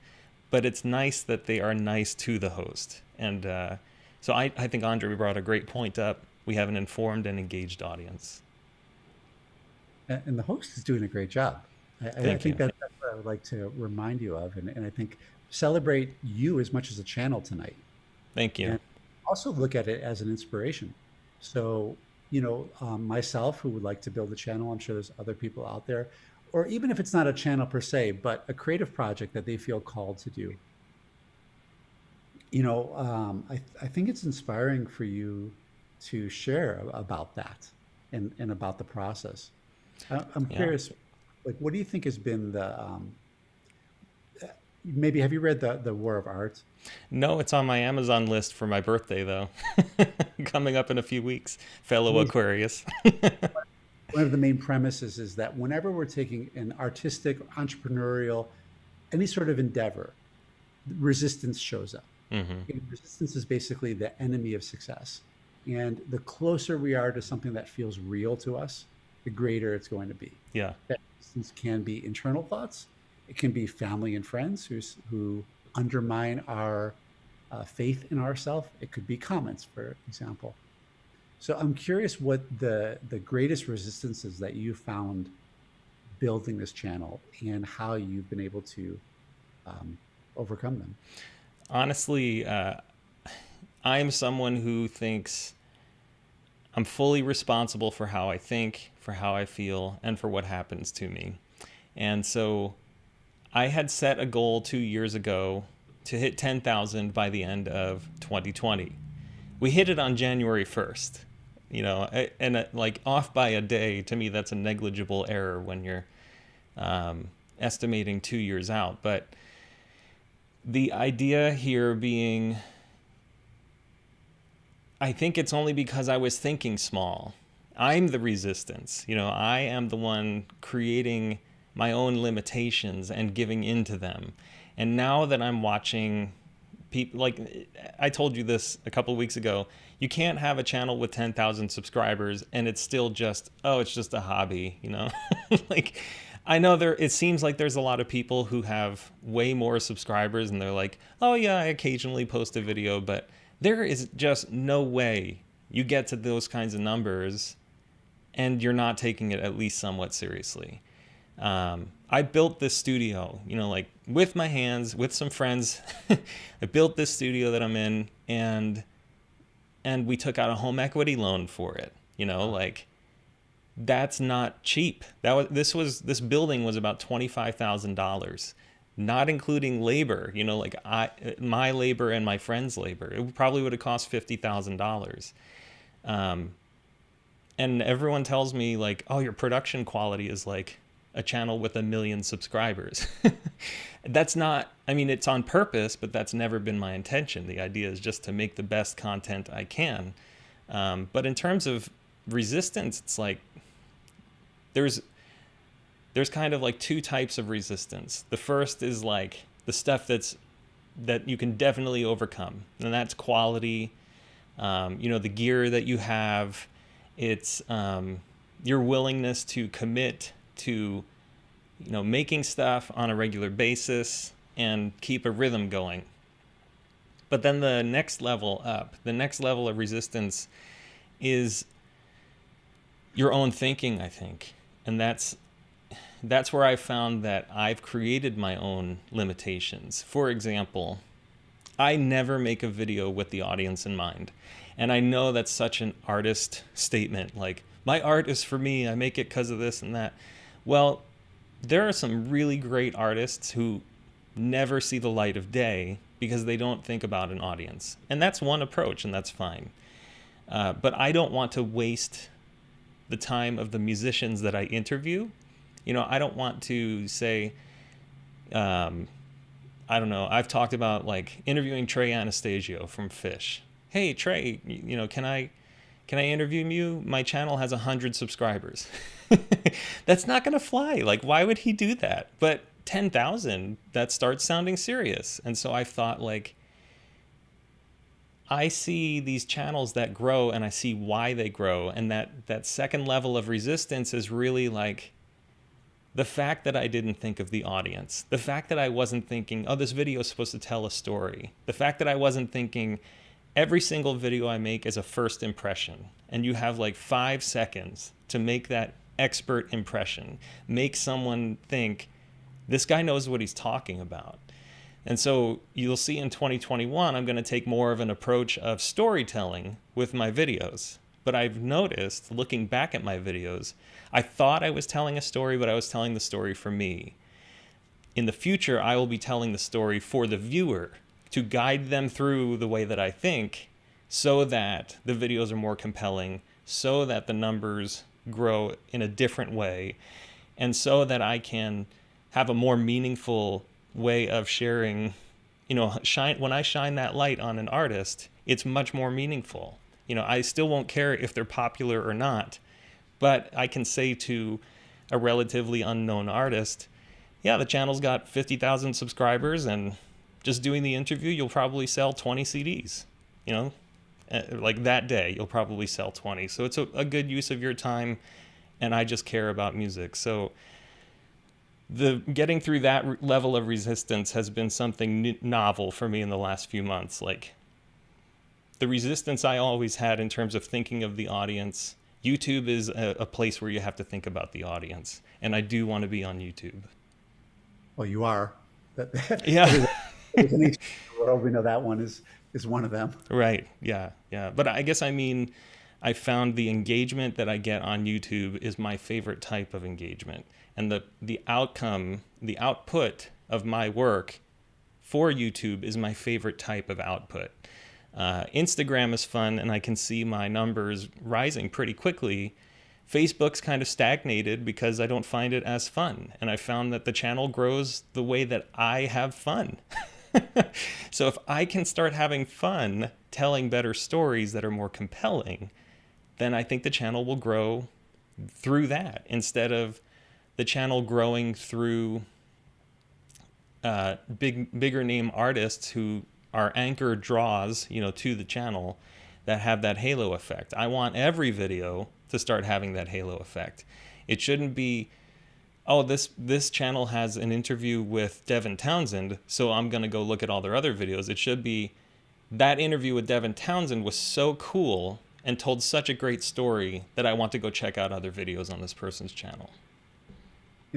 but it's nice that they are nice to the host. And, so I think Andre brought a great point up. We have an informed and engaged audience. And the host is doing a great job. I think that's what I would like to remind you of. And I think celebrate you as much as a channel tonight. Thank you. And also look at it as an inspiration. So, myself, who would like to build a channel, I'm sure there's other people out there, or even if it's not a channel per se, but a creative project that they feel called to do. I think it's inspiring for you to share about that and about the process. I'm curious, like, what do you think has been the, maybe have you read the War of Art? No, it's on my Amazon list for my birthday, though. Coming up in a few weeks, fellow Aquarius. One of the main premises is that whenever we're taking an artistic, entrepreneurial, any sort of endeavor, resistance shows up. Mm-hmm. Resistance is basically the enemy of success. And the closer we are to something that feels real to us, the greater it's going to be. Yeah. That resistance can be internal thoughts. It can be family and friends who undermine our faith in ourselves. It could be comments, for example. So I'm curious what the greatest resistance is that you found building this channel and how you've been able to overcome them. Honestly, I'm someone who thinks I'm fully responsible for how I think, for how I feel, and for what happens to me. And so I had set a goal 2 years ago to hit 10,000 by the end of 2020. We hit it on January 1st, and like off by a day, to me, that's a negligible error when you're estimating 2 years out. But the idea here being, I think it's only because I was thinking small. I'm the resistance. I am the one creating my own limitations and giving into them. And now that I'm watching people, like I told you this a couple of weeks ago, you can't have a channel with 10,000 subscribers and it's still just, it's just a hobby, Like, I know it seems like there's a lot of people who have way more subscribers and they're like, oh yeah, I occasionally post a video, but there is just no way you get to those kinds of numbers and you're not taking it at least somewhat seriously. I built this studio, like with my hands, with some friends. I built this studio that I'm in, and we took out a home equity loan for it. Like that's not cheap. This building was about $25,000, not including labor. Like my labor and my friend's labor. It probably would have cost $50,000. And everyone tells me like, oh, your production quality is like a channel with 1 million subscribers. That's not, it's on purpose, but that's never been my intention. The idea is just to make the best content I can. But in terms of resistance, it's like, there's kind of like two types of resistance. The first is like the stuff that you can definitely overcome. And that's quality, the gear that you have. It's your willingness to commit to making stuff on a regular basis and keep a rhythm going. But then the next level of resistance is your own thinking, I think. And that's where I found that I've created my own limitations. For example, I never make a video with the audience in mind. And I know that's such an artist statement, like, my art is for me, I make it because of this and that. Well, there are some really great artists who never see the light of day because they don't think about an audience. And that's one approach, and that's fine. But I don't want to waste the time of the musicians that I interview. I don't want to say, I don't know, I've talked about like interviewing Trey Anastasio from Phish. Hey, Trey, can I interview you? My channel has 100 subscribers. That's not going to fly. Like, why would he do that? But 10,000, that starts sounding serious. And so I thought, like, I see these channels that grow and I see why they grow. And that second level of resistance is really like the fact that I didn't think of the audience. The fact that I wasn't thinking, oh, this video is supposed to tell a story. The fact that I wasn't thinking, every single video I make is a first impression. And you have like 5 seconds to make that expert impression. Make someone think, this guy knows what he's talking about. And so you'll see in 2021, I'm going to take more of an approach of storytelling with my videos. But I've noticed, looking back at my videos, I thought I was telling a story, but I was telling the story for me. In the future, I will be telling the story for the viewer to guide them through the way that I think so that the videos are more compelling, so that the numbers grow in a different way, and so that I can have a more meaningful way of sharing, when I shine that light on an artist, it's much more meaningful. I still won't care if they're popular or not, but I can say to a relatively unknown artist, yeah, the channel's got 50,000 subscribers, and just doing the interview, you'll probably sell 20 CDs, like that day, you'll probably sell 20. So it's a good use of your time, and I just care about music. So the getting through that level of resistance has been something novel for me in the last few months. Like, the resistance I always had in terms of thinking of the audience, YouTube is a place where you have to think about the audience, and I do want to be on YouTube. Well, you are. Yeah. There's an each world. We know that one is one of them. Right. Yeah. Yeah. But I guess I mean, I found the engagement that I get on YouTube is my favorite type of engagement, and the outcome, the output of my work for YouTube is my favorite type of output. Instagram is fun, and I can see my numbers rising pretty quickly. Facebook's kind of stagnated because I don't find it as fun, and I found that the channel grows the way that I have fun. So if I can start having fun telling better stories that are more compelling, then I think the channel will grow through that, instead of the channel growing through bigger name artists who are anchor draws, to the channel, that have that halo effect. I want every video to start having that halo effect. It shouldn't be, oh, this channel has an interview with Devin Townsend, so I'm going to go look at all their other videos. It should be, that interview with Devin Townsend was so cool and told such a great story that I want to go check out other videos on this person's channel.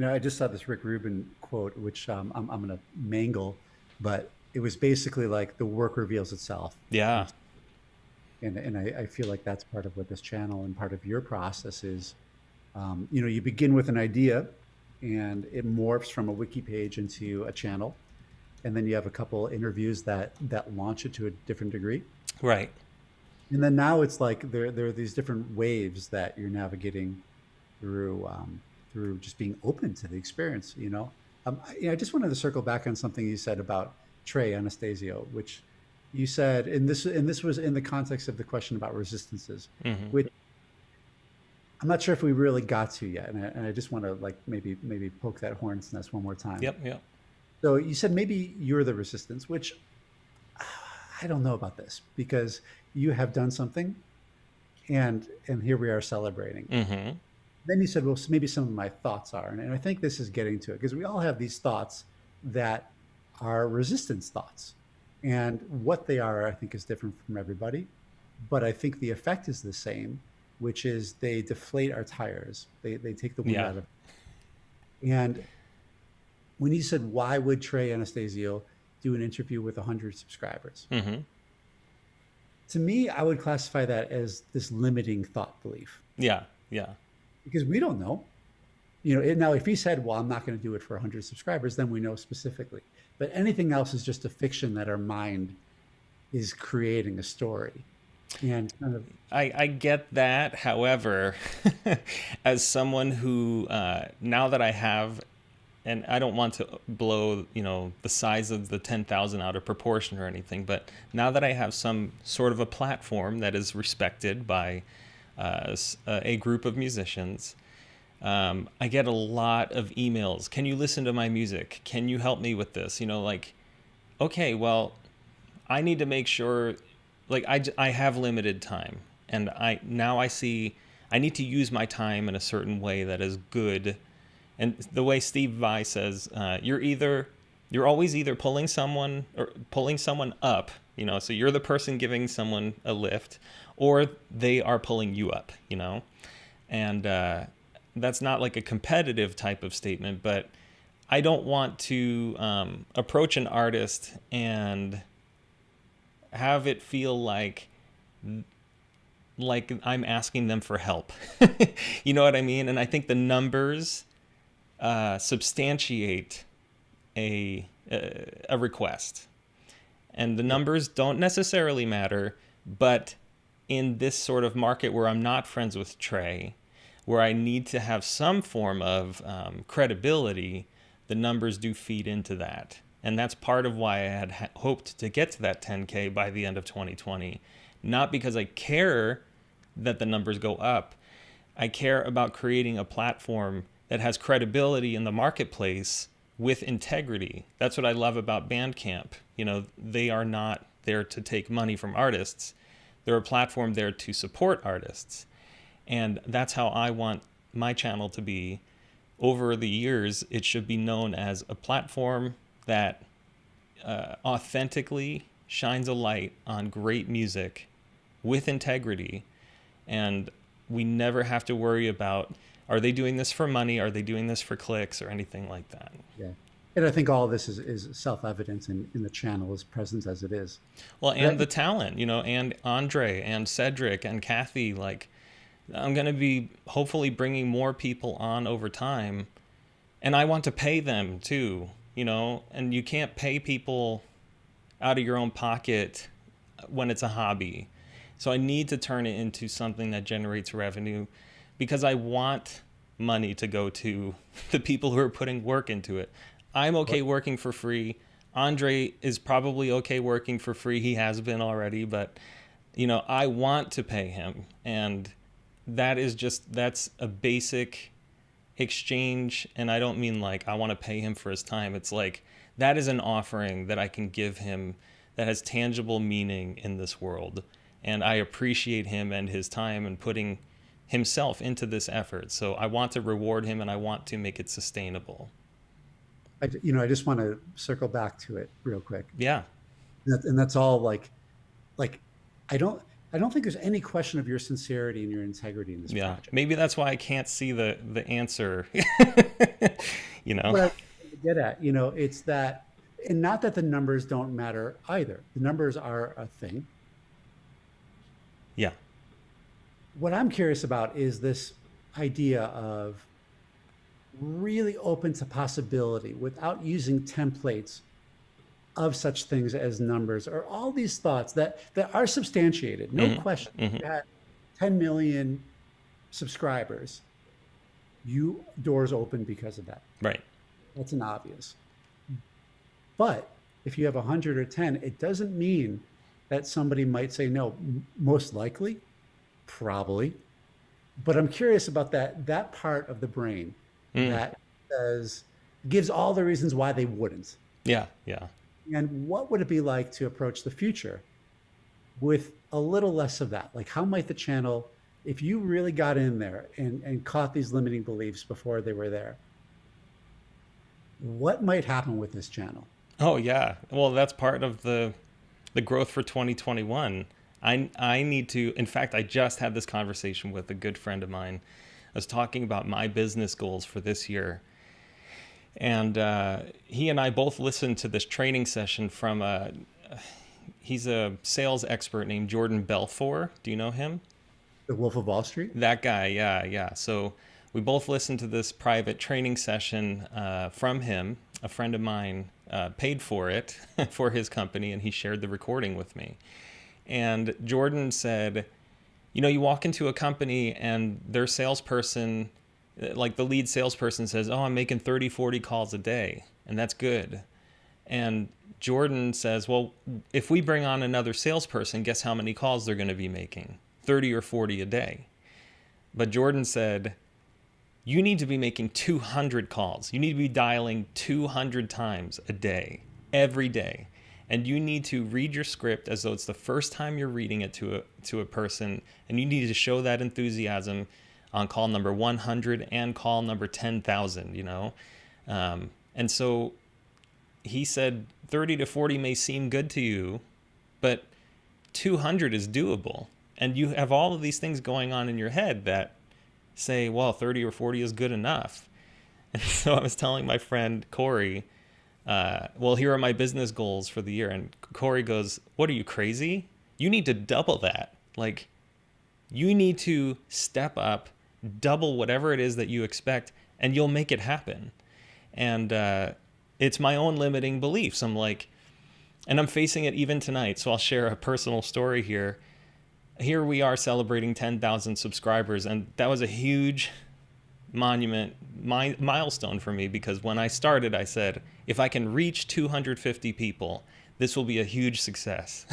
I just saw this Rick Rubin quote, which I'm going to mangle, but it was basically like the work reveals itself. Yeah. And I feel like that's part of what this channel and part of your process is. You begin with an idea, and it morphs from a wiki page into a channel, and then you have a couple interviews that launch it to a different degree. Right. And then now it's like there are these different waves that you're navigating through just being open to the experience. I just wanted to circle back on something you said about Trey Anastasio, which you said, and this was in the context of the question about resistances, which I'm not sure if we really got to yet, and I just want to maybe poke that hornet's nest one more time. Yep. So you said maybe you're the resistance, which I don't know about this, because you have done something, and here we are celebrating. Then you said, well, maybe some of my thoughts are, and I think this is getting to it, because we all have these thoughts that are resistance thoughts, and what they are, I think, is different from everybody, but I think the effect is the same, which is they deflate our tires. They take the wind out of it. And when you said, why would Trey Anastasio do an interview with 100 subscribers? To me, I would classify that as this limiting thought belief. Yeah. Because we don't know. Now if he said, well, I'm not going to do it for 100 subscribers, then we know specifically. But anything else is just a fiction that our mind is creating a story. And kind of, I get that. However, as someone who, now that I have, and I don't want to blow, the size of the 10,000 out of proportion or anything, but now that I have some sort of a platform that is respected by a group of musicians, I get a lot of emails. Can you listen to my music? Can you help me with this? Okay, well, I need to make sure, I have limited time, and I see I need to use my time in a certain way that is good. And the way Steve Vai says, you're always either pulling someone up, so you're the person giving someone a lift, or they are pulling you up, and that's not like a competitive type of statement, but I don't want to approach an artist and have it feel like I'm asking them for help. You know what I mean? And I think the numbers substantiate a request, and the numbers don't necessarily matter, but in this sort of market where I'm not friends with Trey, where I need to have some form of credibility, the numbers do feed into that. And that's part of why I had hoped to get to that 10K by the end of 2020. Not because I care that the numbers go up. I care about creating a platform that has credibility in the marketplace with integrity. That's what I love about Bandcamp. They are not there to take money from artists. They're a platform there to support artists. And that's how I want my channel to be. Over the years, it should be known as a platform that authentically shines a light on great music with integrity. And we never have to worry about, are they doing this for money? Are they doing this for clicks or anything like that? Yeah. And I think all of this is self-evident in the channel as present as it is. Well, and the talent, and Andre and Cedric and Kathy, like, I'm going to be hopefully bringing more people on over time, and I want to pay them too, and you can't pay people out of your own pocket when it's a hobby. So I need to turn it into something that generates revenue, because I want money to go to the people who are putting work into it. I'm okay working for free. Andre is probably okay working for free. He has been already, but I want to pay him. And that's a basic exchange. And I don't mean like I want to pay him for his time. It's like that is an offering that I can give him that has tangible meaning in this world. And I appreciate him and his time and putting himself into this effort. So I want to reward him, and I want to make it sustainable. I just want to circle back to it real quick. Yeah. And that's all like, I don't think there's any question of your sincerity and your integrity in this project. Maybe that's why I can't see the answer. What I get at, it's that, and not that the numbers don't matter either. The numbers are a thing. Yeah. What I'm curious about is this idea of really open to possibility without using templates of such things as numbers or all these thoughts that are substantiated. No question. You had 10 million subscribers. Doors open because of that. Right. That's an obvious. But if you have 100 or 10, it doesn't mean that somebody might say no. Most likely, probably. But I'm curious about that part of the brain that gives all the reasons why they wouldn't. Yeah. And what would it be like to approach the future with a little less of that? Like, how might the channel, if you really got in there and caught these limiting beliefs before they were there, what might happen with this channel? Oh, yeah. Well, that's part of the growth for 2021. I need to, in fact, I just had this conversation with a good friend of mine. I was talking about my business goals for this year. And he and I both listened to this training session from he's a sales expert named Jordan Belfort. Do you know him? The Wolf of Wall Street? That guy, yeah. So we both listened to this private training session from him. A friend of mine paid for it for his company, and he shared the recording with me. And Jordan said, you walk into a company and their salesperson, like the lead salesperson says, oh, I'm making 30, 40 calls a day, and that's good. And Jordan says, well, if we bring on another salesperson, guess how many calls they're going to be making? 30 or 40 a day. But Jordan said, you need to be making 200 calls. You need to be dialing 200 times a day, every day. And you need to read your script as though it's the first time you're reading it to a person. And you need to show that enthusiasm on call number 100 and call number 10,000, And so he said 30 to 40 may seem good to you, but 200 is doable. And you have all of these things going on in your head that say, well, 30 or 40 is good enough. And so I was telling my friend Corey, well, here are my business goals for the year. And Corey goes, what, are you crazy? You need to double that. Like, you need to step up, double whatever it is that you expect, and you'll make it happen. And it's my own limiting beliefs. I'm like, and I'm facing it even tonight. So I'll share a personal story here. Here we are celebrating 10,000 subscribers, and that was a huge milestone for me, because when I started, I said, if I can reach 250 people, this will be a huge success.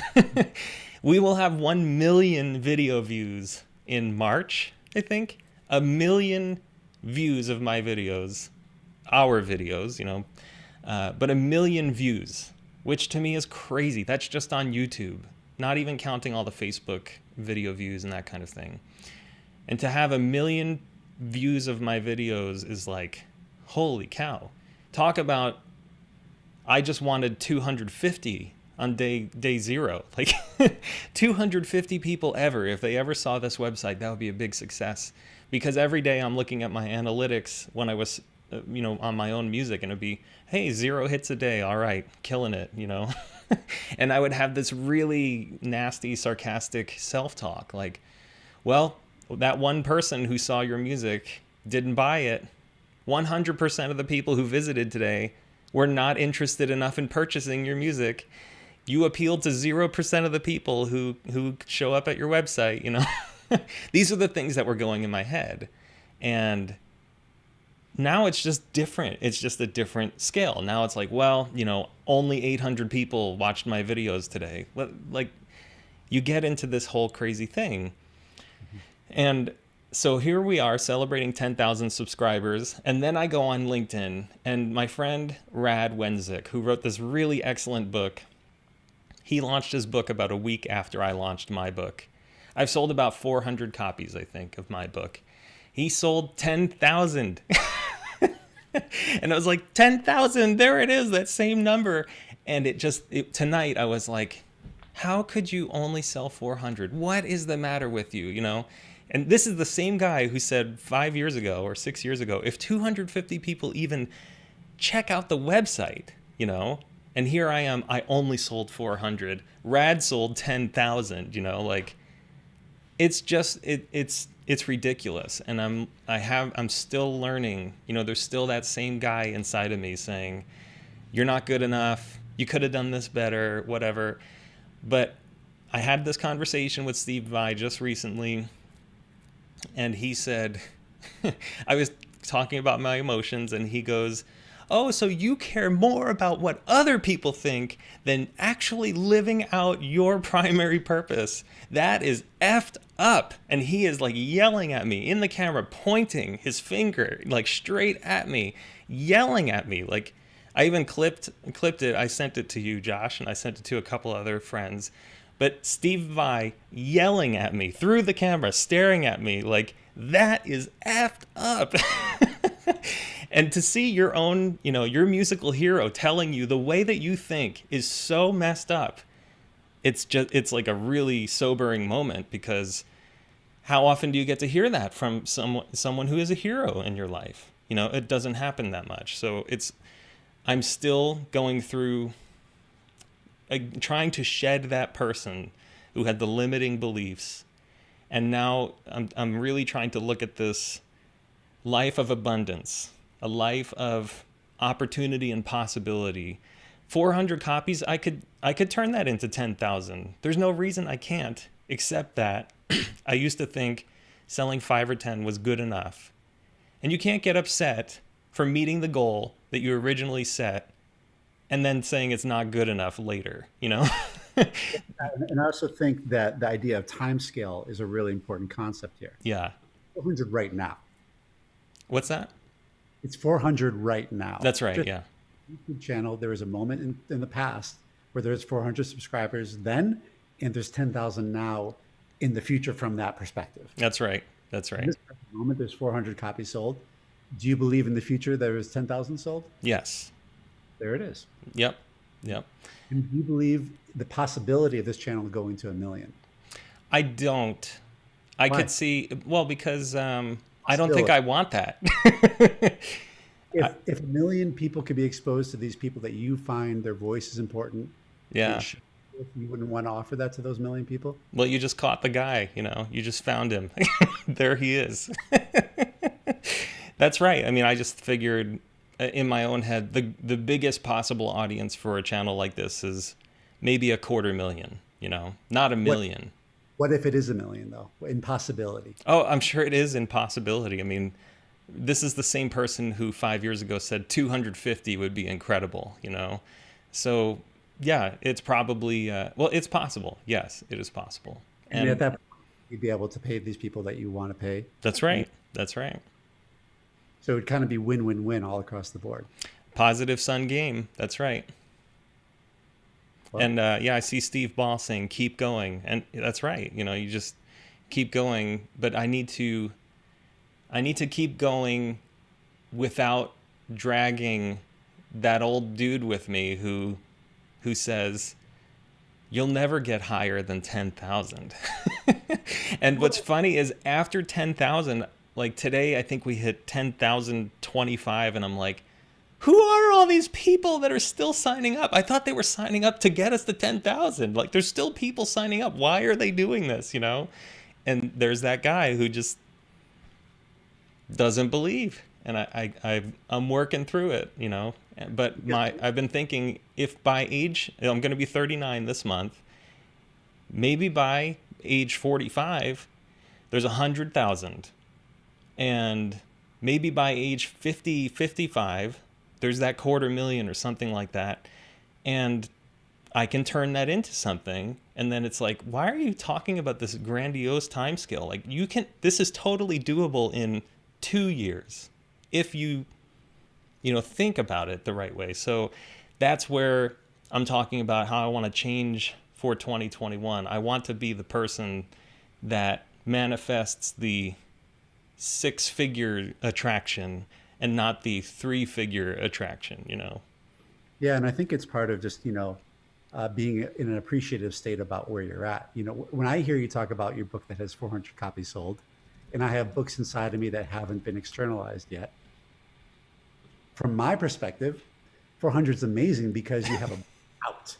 We will have 1 million video views in March, I think. 1 million views of my videos, our videos, but 1 million views, which to me is crazy. That's just on YouTube, not even counting all the Facebook video views and that kind of thing. And to have 1 million views of my videos is like, holy cow. Talk about, I just wanted 250 on day zero. Like 250 people ever. If they ever saw this website, that would be a big success. Because every day I'm looking at my analytics when I was, on my own music, and it'd be, hey, 0 hits a day. All right, killing it, And I would have this really nasty, sarcastic self-talk, like, well, that one person who saw your music didn't buy it. 100% of the people who visited today were not interested enough in purchasing your music. You appealed to 0% of the people who show up at your website, These are the things that were going in my head. And now it's just different. It's just a different scale. Now it's like, well, only 800 people watched my videos today. Like, you get into this whole crazy thing. And so here we are celebrating 10,000 subscribers. And then I go on LinkedIn, and my friend Rad Wenzik, who wrote this really excellent book, he launched his book about a week after I launched my book. I've sold about 400 copies, I think, of my book. He sold 10,000. And I was like, 10,000, there it is, that same number. And tonight I was like, how could you only sell 400? What is the matter with you, And this is the same guy who said 5 years ago or 6 years ago, if 250 people even check out the website, and here I am, I only sold 400. Rad sold 10,000, like, it's just, it's ridiculous. And I'm still learning, there's still that same guy inside of me saying, you're not good enough. You could have done this better, whatever. But I had this conversation with Steve Vai just recently, and he said, I was talking about my emotions, and he goes, oh, so you care more about what other people think than actually living out your primary purpose. That is effed up. And he is like yelling at me in the camera, pointing his finger like straight at me, yelling at me. Like, I even clipped it. I sent it to you, Josh, and I sent it to a couple other friends. But Steve Vai yelling at me through the camera, staring at me like, that is effed up. And to see your own, your musical hero telling you the way that you think is so messed up, it's like a really sobering moment, because how often do you get to hear that from someone who is a hero in your life? It doesn't happen that much. So I'm still going through trying to shed that person who had the limiting beliefs. And now I'm really trying to look at this life of abundance, a life of opportunity and possibility. 400 copies, I could turn that into 10,000. There's no reason I can't, except that I used to think selling 5 or 10 was good enough. And you can't get upset for meeting the goal that you originally set and then saying it's not good enough later, And I also think that the idea of time scale is a really important concept here. Yeah. 400 right now. What's that? It's 400 right now. That's right, Just yeah. YouTube channel, there was a moment in the past where there's 400 subscribers then, and there's 10,000 now in the future from that perspective. That's right. In this moment, there's 400 copies sold. Do you believe in the future there is 10,000 sold? Yes. There it is. Yep. And do you believe the possibility of this channel going to 1 million? I don't. I Why? could see, well, because I don't think I want that. If 1 million people could be exposed to these people that you find their voice is important, Yeah. you wouldn't want to offer that to those 1 million people? Well, you just caught the guy, you just found him. There he is. That's right. I mean, I just figured in my own head, the biggest possible audience for a channel like this is maybe 250,000, not 1 million. What if it is 1 million, though, in possibility? Oh, I'm sure it is in possibility. I mean, this is the same person who 5 years ago said 250 would be incredible, So, yeah, it's probably, it's possible. Yes, it is possible. And at that point, you'd be able to pay these people that you want to pay. That's right. That's right. So it would kind of be win-win-win all across the board. Positive sum game. That's right. Well, And I see Steve Ball saying, keep going. And that's right. You just keep going. But I need to keep going without dragging that old dude with me who says, you'll never get higher than 10,000. And what's funny is after 10,000, like today, I think we hit 10,025, and I'm like, who are all these people that are still signing up? I thought they were signing up to get us to 10,000. Like, there's still people signing up. Why are they doing this, you know? And there's that guy who just doesn't believe. And I'm working through it, you know? But I've been thinking, if by age, I'm going to be 39 this month, maybe by age 45, there's 100,000. And maybe by age 50, 55, there's that 250,000 or something like that. And I can turn that into something. And then it's like, why are you talking about this grandiose time scale? Like, this is totally doable in 2 years if you think about it the right way. So that's where I'm talking about how I want to change for 2021. I want to be the person that manifests the 6-figure attraction and not the 3-figure attraction, you know? Yeah, and I think it's part of just, being in an appreciative state about where you're at. When I hear you talk about your book that has 400 copies sold, and I have books inside of me that haven't been externalized yet, from my perspective, 400 is amazing because you have a out.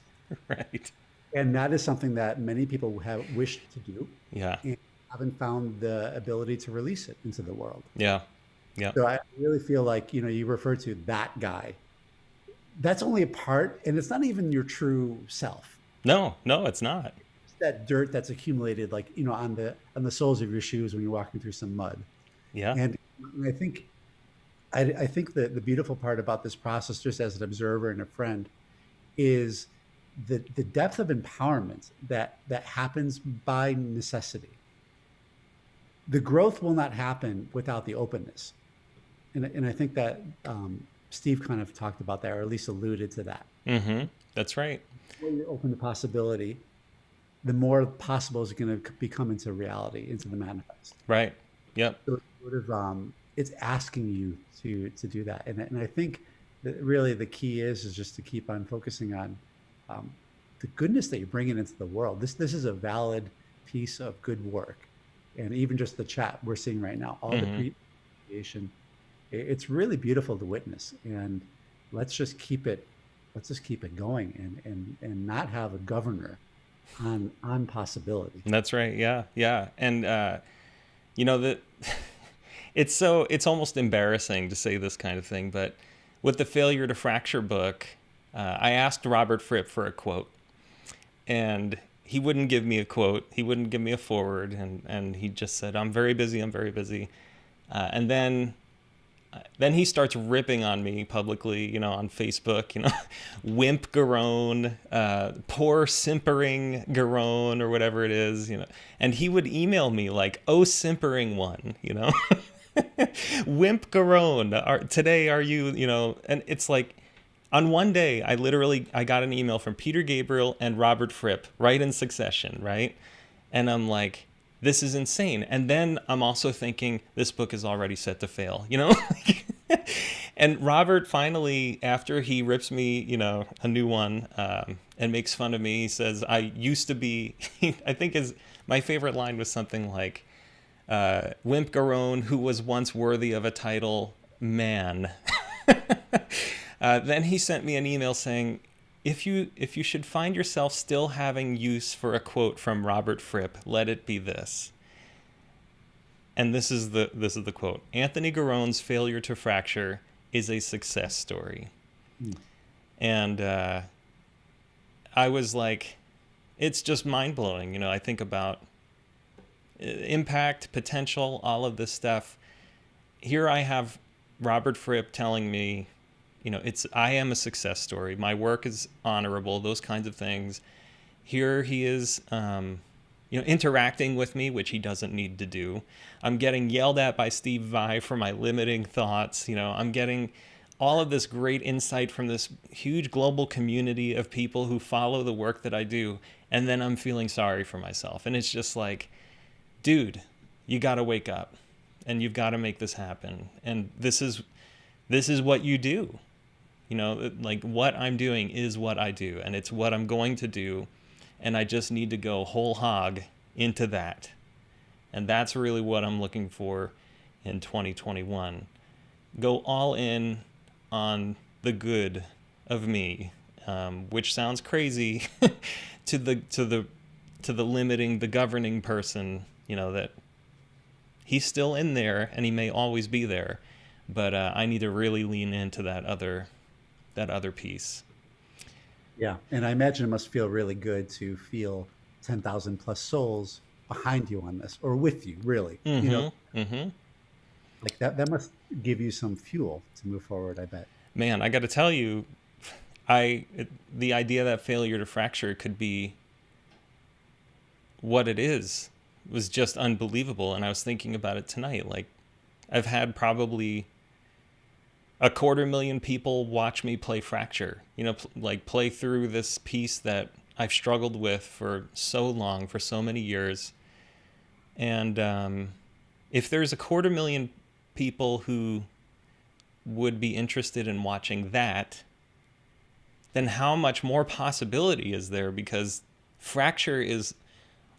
Right. And that is something that many people have wished to do. Yeah. And haven't found the ability to release it into the world. Yeah. Yeah. So I really feel like, you refer to that guy. That's only a part, and it's not even your true self. No, it's not. It's that dirt that's accumulated, like, on the soles of your shoes when you're walking through some mud. Yeah. And I think that the beautiful part about this process, just as an observer and a friend, is the depth of empowerment that happens by necessity. The growth will not happen without the openness. And I think that Steve kind of talked about that, or at least alluded to that. Mm-hmm. That's right. The more you're open to possibility, the more possible is going to become into reality, into the manifest. Right. Yep. So it's sort of, it's asking you to do that. And I think that really the key is just to keep on focusing on the goodness that you're bringing into the world. This is a valid piece of good work. And even just the chat we're seeing right now, all the creation, it's really beautiful to witness. And let's just keep it going and not have a governor on possibility. That's right. Yeah. Yeah. And that it's almost embarrassing to say this kind of thing, but with the Failure to Fracture book, I asked Robert Fripp for a quote, and he wouldn't give me a quote. He wouldn't give me a forward, and he just said, I'm very busy. And then he starts ripping on me publicly, on Facebook, wimp Garone, poor simpering Garone, or whatever it is, and he would email me like, oh, simpering one, wimp Garone, today are you, and it's like, on one day, I got an email from Peter Gabriel and Robert Fripp right in succession, right? And I'm like, this is insane. And then I'm also thinking, this book is already set to fail, And Robert finally, after he rips me, a new one, and makes fun of me, he says, I used to be, I think my favorite line was something like, Wimp Garone, who was once worthy of a title, man. Then he sent me an email saying, if you should find yourself still having use for a quote from Robert Fripp, let it be this. And this is the quote. Anthony Garone's Failure to Fracture is a success story. And I was like, it's just mind-blowing. I think about impact, potential, all of this stuff. Here I have Robert Fripp telling me, I am a success story. My work is honorable, those kinds of things. Here he is, interacting with me, which he doesn't need to do. I'm getting yelled at by Steve Vai for my limiting thoughts. I'm getting all of this great insight from this huge global community of people who follow the work that I do. And then I'm feeling sorry for myself. And it's just like, dude, you got to wake up and you've got to make this happen. And this is what you do. Like what I'm doing is what I do, and it's what I'm going to do. and I just need to go whole hog into that. And that's really what I'm looking for in 2021. Go all in on the good of me, which sounds crazy to the limiting, the governing person, that he's still in there and he may always be there, but I need to really lean into that other piece. Yeah, and I imagine it must feel really good to feel 10,000 plus souls behind you on this, or with you, really. Like that must give you some fuel to move forward, I bet. Man, I got to tell you, the idea that Failure to Fracture could be what it is was just unbelievable. And I was thinking about it tonight. Like, I've had probably 250,000 people watch me play Fracture, play through this piece that I've struggled with for so long, for so many years. And if there's 250,000 people who would be interested in watching that, then how much more possibility is there? Because Fracture is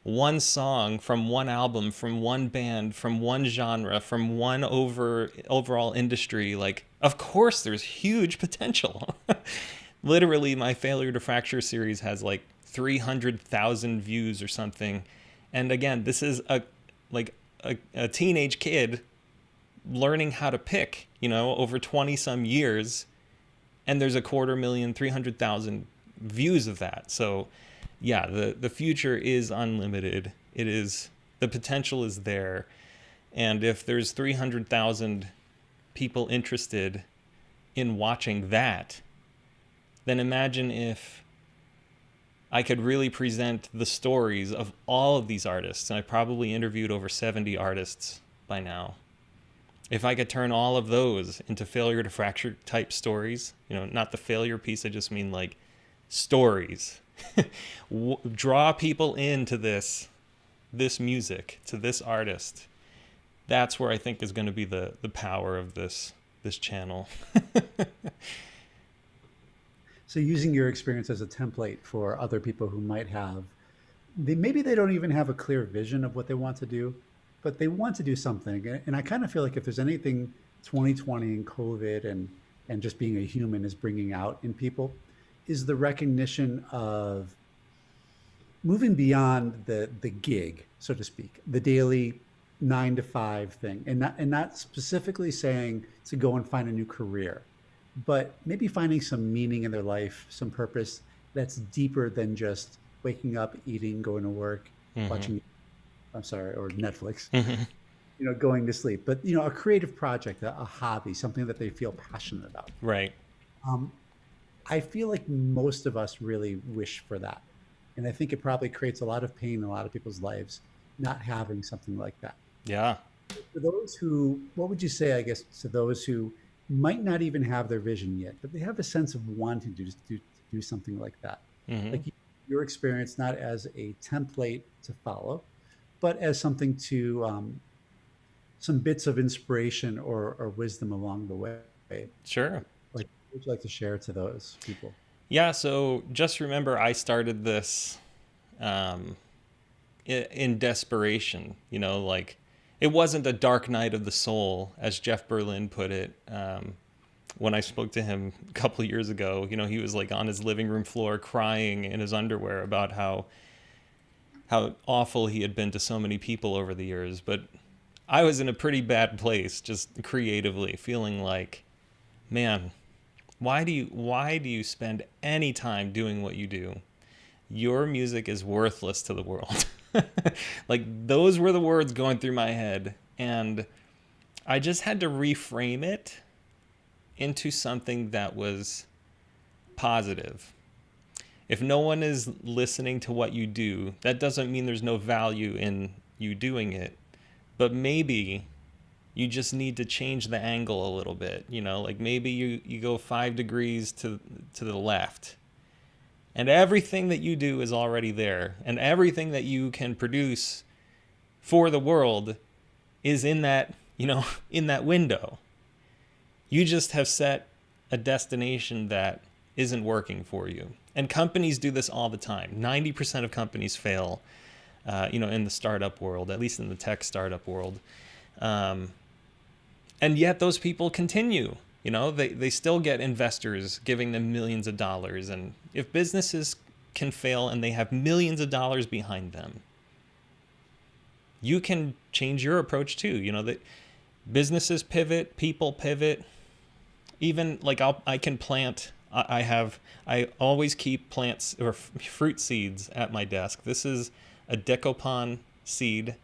one song from one album, from one band, from one genre, from one overall industry. Like, of course there's huge potential. Literally, my Failure to Fracture series has like 300,000 views or something. And again, this is a teenage kid learning how to pick, over 20 some years, and there's 250,000, 300,000 views of that. So yeah, the future is unlimited. The potential is there. And if there's 300,000 people interested in watching that, then imagine if I could really present the stories of all of these artists. And I probably interviewed over 70 artists by now. If I could turn all of those into Failure to Fracture type stories, not the failure piece, I just mean like stories. Draw people into this music, to this artist. That's where I think is going to be the power of this channel. So using your experience as a template for other people who might have, maybe they don't even have a clear vision of what they want to do, but they want to do something. And I kind of feel like if there's anything 2020 and COVID and just being a human is bringing out in people, is the recognition of moving beyond the gig, so to speak, the daily 9 to 5 thing, and not specifically saying to go and find a new career, but maybe finding some meaning in their life, some purpose that's deeper than just waking up, eating, going to work, watching, or Netflix, going to sleep. But, a creative project, a hobby, something that they feel passionate about. Right. I feel like most of us really wish for that. And I think it probably creates a lot of pain in a lot of people's lives not having something like that. Yeah. For those who, what would you say, I guess, to those who might not even have their vision yet, but they have a sense of wanting to do something like that? Like your experience, not as a template to follow, but as something to, some bits of inspiration or wisdom along the way. Sure. Like, what would you like to share to those people? Yeah, so just remember I started this in desperation, like it wasn't a dark night of the soul, as Jeff Berlin put it. When I spoke to him a couple of years ago, he was like on his living room floor crying in his underwear about how awful he had been to so many people over the years. But I was in a pretty bad place, just creatively, feeling like, man, why do you spend any time doing what you do? Your music is worthless to the world. Like, those were the words going through my head. And I just had to reframe it into something that was positive. If no one is listening to what you do, that doesn't mean there's no value in you doing it. But maybe you just need to change the angle a little bit. Like maybe you go 5 degrees to the left. And everything that you do is already there. And everything that you can produce for the world is in that, in that window. You just have set a destination that isn't working for you. And companies do this all the time. 90% of companies fail, in the startup world, at least in the tech startup world. And yet those people continue. They still get investors giving them millions of dollars. And if businesses can fail and they have millions of dollars behind them, you can change your approach too. That businesses pivot, people pivot. Even like I can plant. I always keep plants or fruit seeds at my desk. This is a Decopon seed,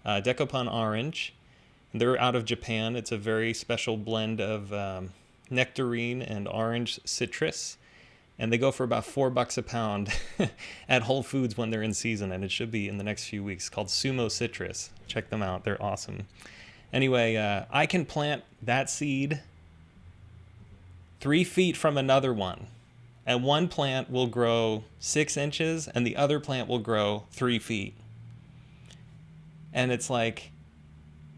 Decopon orange. They're out of Japan. It's a very special blend of nectarine and orange citrus. And they go for about $4 a pound at Whole Foods when they're in season. And it should be in the next few weeks, called Sumo Citrus. Check them out. They're awesome. Anyway, I can plant that seed 3 feet from another one. And one plant will grow 6 inches and the other plant will grow 3 feet. And it's like,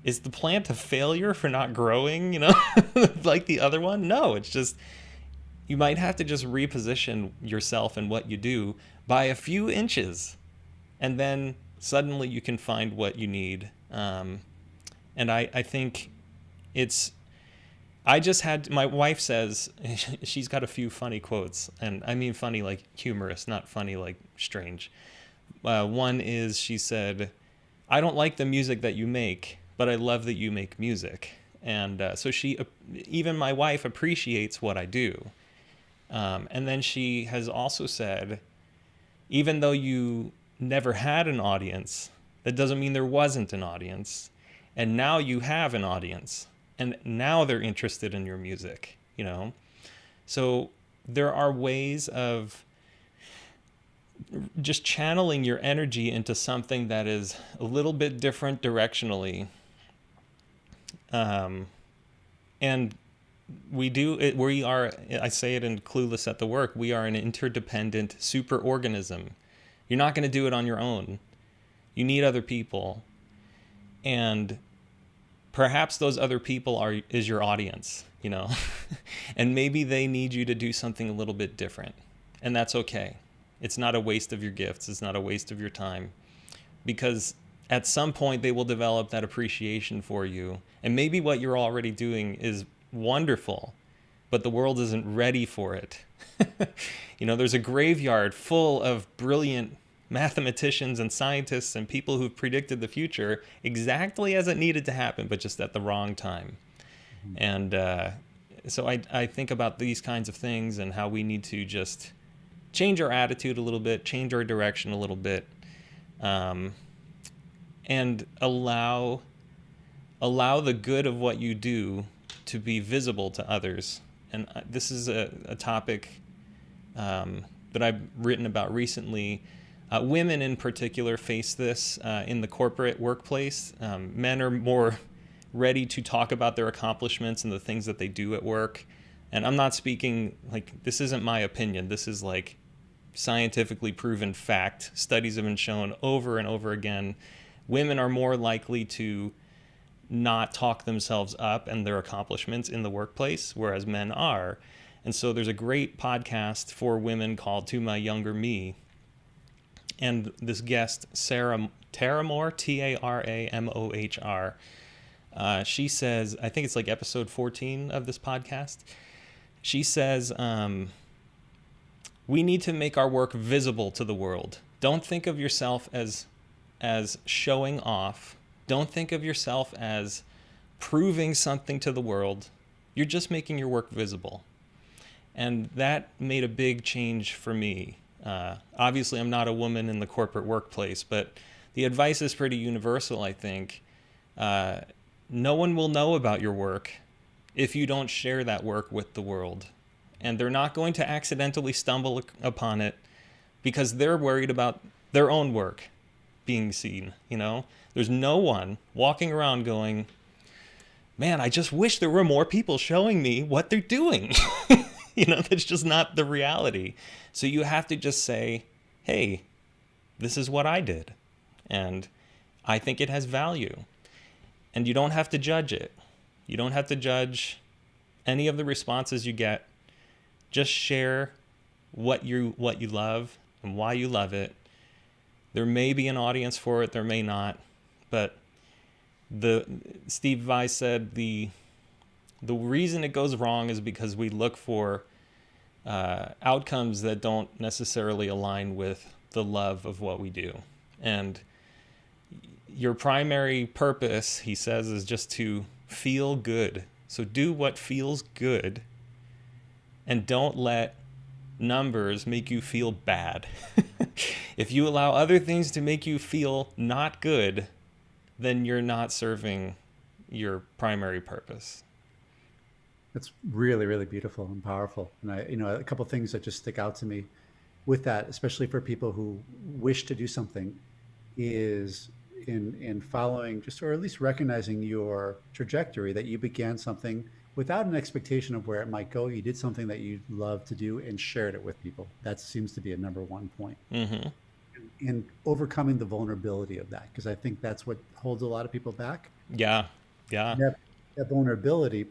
is the plant a failure for not growing, like the other one? No, it's just, you might have to just reposition yourself and what you do by a few inches. And then suddenly you can find what you need. And I think my wife says, she's got a few funny quotes. And I mean funny like humorous, not funny like strange. One is, she said, "I don't like the music that you make, but I love that you make music." And so even my wife appreciates what I do. And then she has also said, even though you never had an audience, that doesn't mean there wasn't an audience. And now you have an audience. And now they're interested in your music, So there are ways of just channeling your energy into something that is a little bit different directionally. And we are, I say it in Clueless at the Work, we are an interdependent superorganism. You're not going to do it on your own. You need other people. And perhaps those other people is your audience, and maybe they need you to do something a little bit different. And that's okay. It's not a waste of your gifts. It's not a waste of your time, because at some point they will develop that appreciation for you. And maybe what you're already doing is wonderful, but the world isn't ready for it. There's a graveyard full of brilliant mathematicians and scientists and people who've predicted the future exactly as it needed to happen, but just at the wrong time. Mm-hmm. And so I think about these kinds of things and how we need to just change our attitude a little bit, change our direction a little bit, and allow the good of what you do to be visible to others. And this is a topic that I've written about recently. Women in particular face this in the corporate workplace. Men are more ready to talk about their accomplishments and the things that they do at work. And I'm not speaking, this isn't my opinion. This is scientifically proven fact. Studies have been shown over and over again. Women are more likely to not talk themselves up and their accomplishments in the workplace, whereas men are. And so there's a great podcast for women called To My Younger Me. And this guest, Sarah Taramohr, Taramohr, she says, I think it's episode 14 of this podcast. She says, we need to make our work visible to the world. Don't think of yourself as showing off. Don't think of yourself as proving something to the world. You're just making your work visible. And that made a big change for me. Obviously, I'm not a woman in the corporate workplace, but the advice is pretty universal, I think. No one will know about your work if you don't share that work with the world. And they're not going to accidentally stumble upon it because they're worried about their own work being seen, There's no one walking around going, man, I just wish there were more people showing me what they're doing. That's just not the reality. So you have to just say, hey, this is what I did. And I think it has value. And you don't have to judge it. You don't have to judge any of the responses you get. Just share what you love and why you love it. There may be an audience for it, there may not, but Steve Vai said the reason it goes wrong is because we look for outcomes that don't necessarily align with the love of what we do. And your primary purpose, he says, is just to feel good. So do what feels good, and don't let numbers make you feel bad. If you allow other things to make you feel not good, then you're not serving your primary purpose. That's really, really beautiful and powerful. And a couple of things that just stick out to me with that, especially for people who wish to do something, is in following just, or at least recognizing your trajectory, that you began something without an expectation of where it might go. You did something that you love to do and shared it with people. That seems to be a number one point. Mm-hmm. And overcoming the vulnerability of that, because I think that's what holds a lot of people back. Yeah. That vulnerability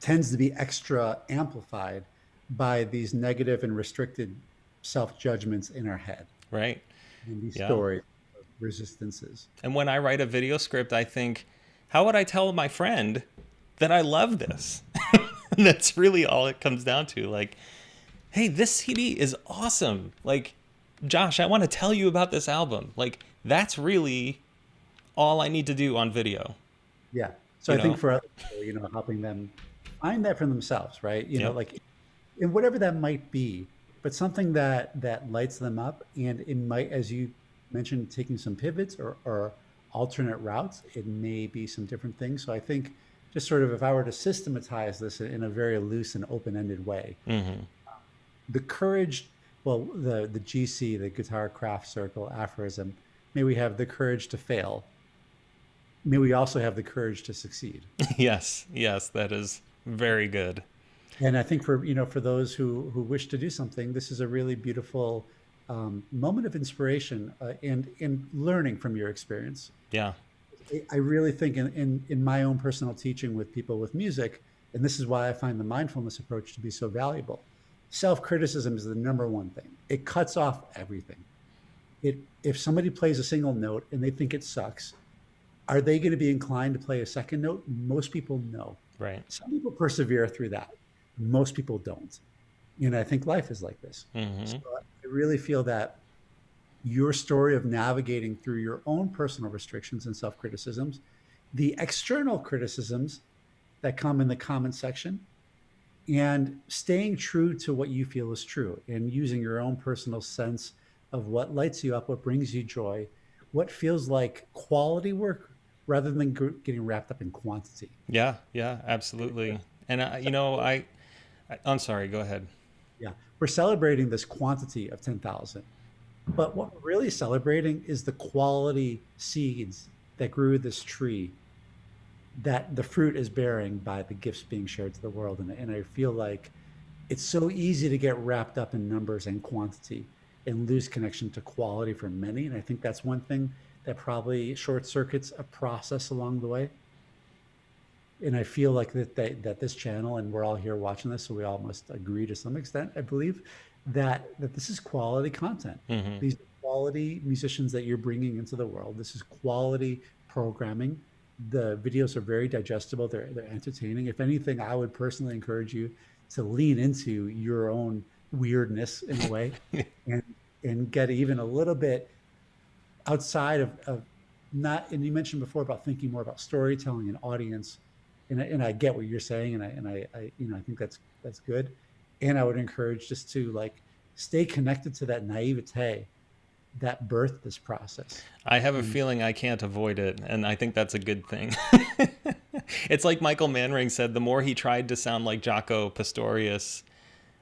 tends to be extra amplified by these negative and restricted self-judgments in our head. Right. And these stories of resistances. And when I write a video script, I think, how would I tell my friend that I love this? And that's really all it comes down to. Like, hey, this CD is awesome. Like, Josh, I want to tell you about this album. Like, that's really all I need to do on video. Yeah. So I think for other people, helping them find that for themselves, right? Like, and whatever that might be, but something that lights them up. And it might, as you mentioned, taking some pivots or alternate routes, it may be some different things. So I think just sort of, if I were to systematize this in a very loose and open-ended way, mm-hmm. The courage, well, the GC, the Guitar Craft Circle aphorism, may we have the courage to fail. May we also have the courage to succeed. Yes, that is very good. And I think for those who wish to do something, this is a really beautiful moment of inspiration and learning from your experience. Yeah. I really think in my own personal teaching with people with music, and this is why I find the mindfulness approach to be so valuable, self-criticism is the number one thing. It cuts off everything. If somebody plays a single note and they think it sucks, are they going to be inclined to play a second note? Most people no. Right. Some people persevere through that. Most people don't. And I think life is like this. Mm-hmm. So I really feel that your story of navigating through your own personal restrictions and self-criticisms, the external criticisms that come in the comment section, and staying true to what you feel is true, and using your own personal sense of what lights you up, what brings you joy, what feels like quality work rather than getting wrapped up in quantity. Yeah, absolutely. And I'm sorry, go ahead. Yeah, we're celebrating this quantity of 10,000, but what we're really celebrating is the quality seeds that grew this tree, that the fruit is bearing by the gifts being shared to the world. And I feel like it's so easy to get wrapped up in numbers and quantity and lose connection to quality for many. And I think that's one thing that probably short circuits a process along the way. And I feel like that this channel, and we're all here watching this, so we all must agree to some extent, I believe, that this is quality content. Mm-hmm. These are quality musicians that you're bringing into the world. This is quality programming. The videos are very digestible. They're entertaining. If anything, I would personally encourage you to lean into your own weirdness in a way, and get even a little bit outside of not. And you mentioned before about thinking more about storytelling and audience, and I get what you're saying, and I think that's good. And I would encourage just to stay connected to that naivete that birthed this process. I have a feeling I can't avoid it, and I think that's a good thing. It's like Michael Manring said, the more he tried to sound like Jaco Pastorius,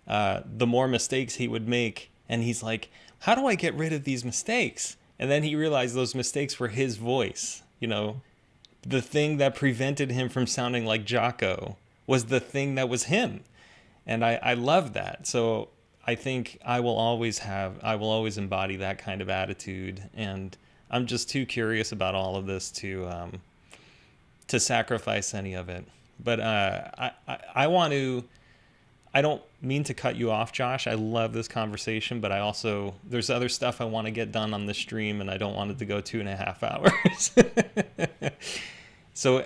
the more mistakes he would make. And he's like, how do I get rid of these mistakes? And then he realized those mistakes were his voice. The thing that prevented him from sounding like Jaco was the thing that was him. And I love that. So I think I will always embody that kind of attitude. And I'm just too curious about all of this to sacrifice any of it. But I want to I don't mean to cut you off, Josh. I love this conversation, but there's other stuff I want to get done on the stream, and I don't want it to go 2.5 hours. So,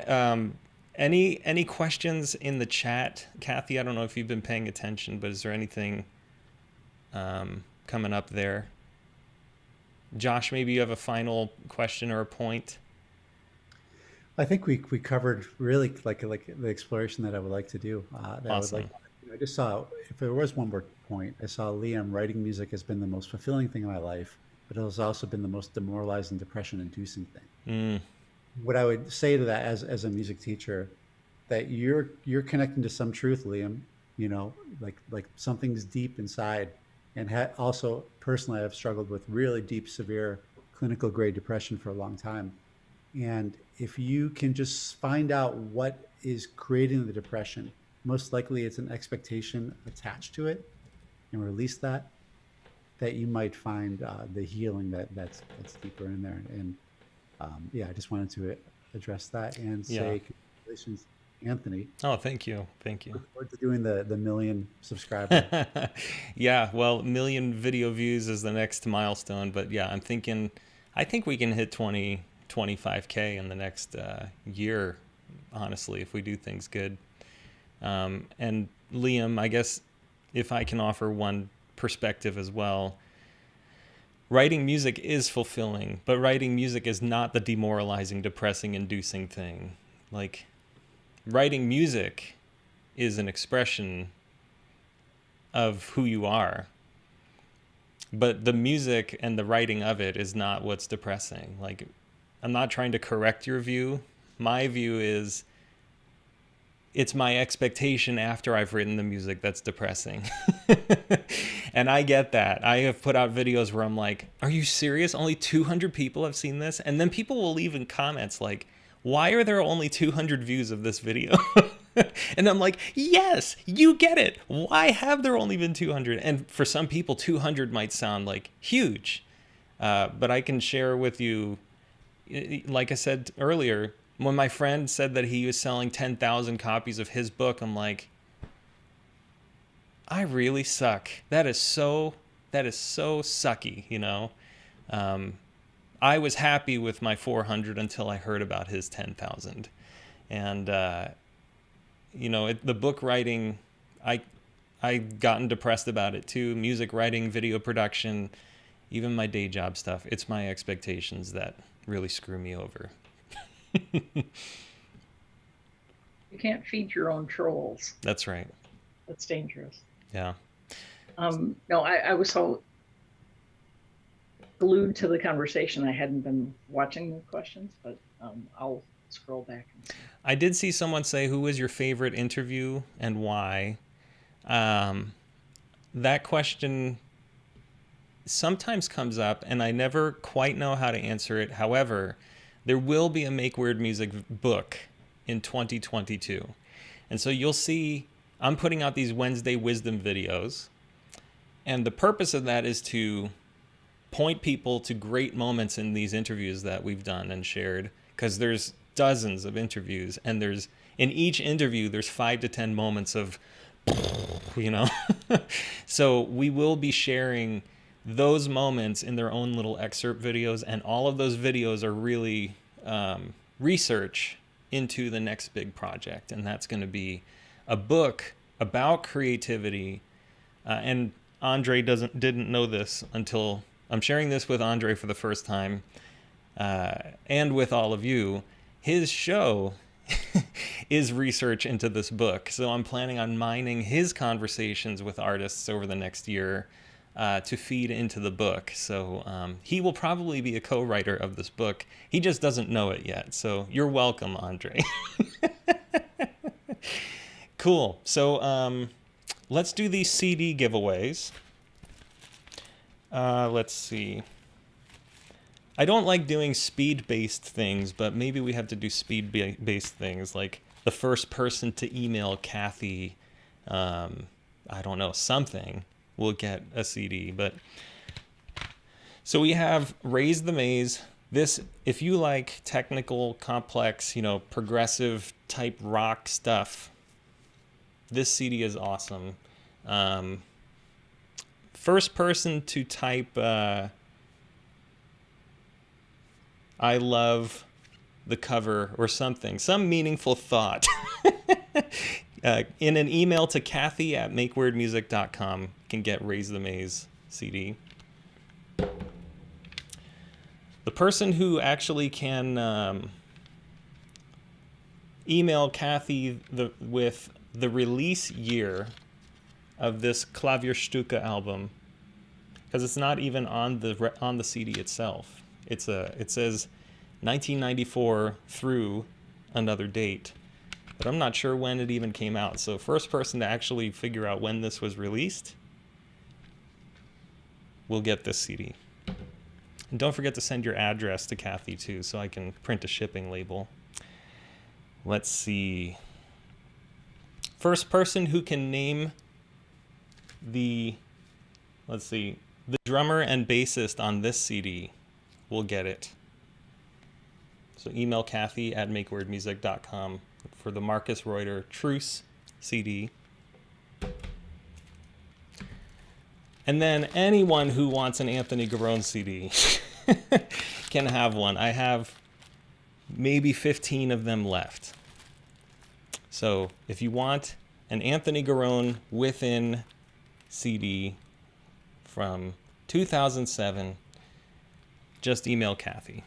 any questions in the chat? Kathy, I don't know if you've been paying attention, but is there anything coming up there? Josh, maybe you have a final question or a point? I think we covered really like the exploration that I would like to do. That Awesome. I would like. I just saw, if there was one more point, I saw Liam, writing music has been the most fulfilling thing in my life, but it has also been the most demoralizing, depression-inducing thing. What I would say to that as a music teacher, that you're connecting to some truth, Liam. You know, like something's deep inside, and also personally, I've struggled with really deep, severe, clinical grade depression for a long time. And if you can just find out what is creating the depression, most likely it's an expectation attached to it, and release that you might find the healing that's deeper in there. And yeah, I just wanted to address that and say congratulations, Anthony. Oh, thank you. Look forward to doing the 1 million subscriber. Yeah, well, 1 million video views is the next milestone, but yeah, I think we can hit 25K in the next year, honestly, if we do things good. And Liam, I guess if I can offer one perspective as well, writing music is fulfilling, but writing music is not the demoralizing, depressing, inducing thing. Like, writing music is an expression of who you are, but the music and the writing of it is not what's depressing. Like, I'm not trying to correct your view. My view is it's my expectation after I've written the music that's depressing. And I get that. I have put out videos where I'm like, are you serious? Only 200 people have seen this? And then people will leave in comments like, why are there only 200 views of this video? And I'm like, yes, you get it. Why have there only been 200? And for some people, 200 might sound like huge. But I can share with you, like I said earlier, when my friend said that he was selling 10,000 copies of his book, I'm like, I really suck. That is so sucky, you know? I was happy with my 400 until I heard about his 10,000. And, you know, the book writing, I gotten depressed about it too. Music writing, video production, even my day job stuff. It's my expectations that really screw me over. You can't feed your own trolls. That's right. That's dangerous. Yeah. No, I was so glued to the conversation I hadn't been watching the questions, but I'll scroll back and see. I did see someone say, who was your favorite interview and why? That question sometimes comes up and I never quite know how to answer it. However, there will be a Make Weird Music book in 2022. And so you'll see I'm putting out these Wednesday wisdom videos. And the purpose of that is to point people to great moments in these interviews that we've done and shared, because there's dozens of interviews, and in each interview there's 5 to 10 moments of, you know. So we will be sharing those moments in their own little excerpt videos, and all of those videos are really research into the next big project, and that's going to be a book about creativity. And Andre didn't know this until I'm sharing this with Andre for the first time, and with all of you. His show is research into this book, so I'm planning on mining his conversations with artists over the next year to feed into the book. So he will probably be a co-writer of this book. He just doesn't know it yet. So you're welcome, Andre. Cool. So let's do these CD giveaways. Let's see. I don't like doing speed-based things, but maybe we have to do speed-based things, like the first person to email Kathy, I don't know, something, will get a CD. But so we have Raise the Maze. This, if you like technical, complex, you know, progressive type rock stuff, this CD is awesome. First person to type I love the cover or something, some meaningful thought in an email to Kathy at makeweirdmusic.com can get Raise the Maze CD. The person who actually can email Kathy with the release year of this Klavierstücke album, because it's not even on the CD itself. It says 1994 through another date, but I'm not sure when it even came out. So first person to actually figure out when this was released will get this CD. And don't forget to send your address to Kathy too, so I can print a shipping label. Let's see. First person who can name the drummer and bassist on this CD will get it. So email Kathy at makeweirdmusic.com for the Marcus Reuter Truce CD. And then anyone who wants an Anthony Garone CD can have one. I have maybe 15 of them left. So if you want an Anthony Garone Within CD from 2007, just email Kathy.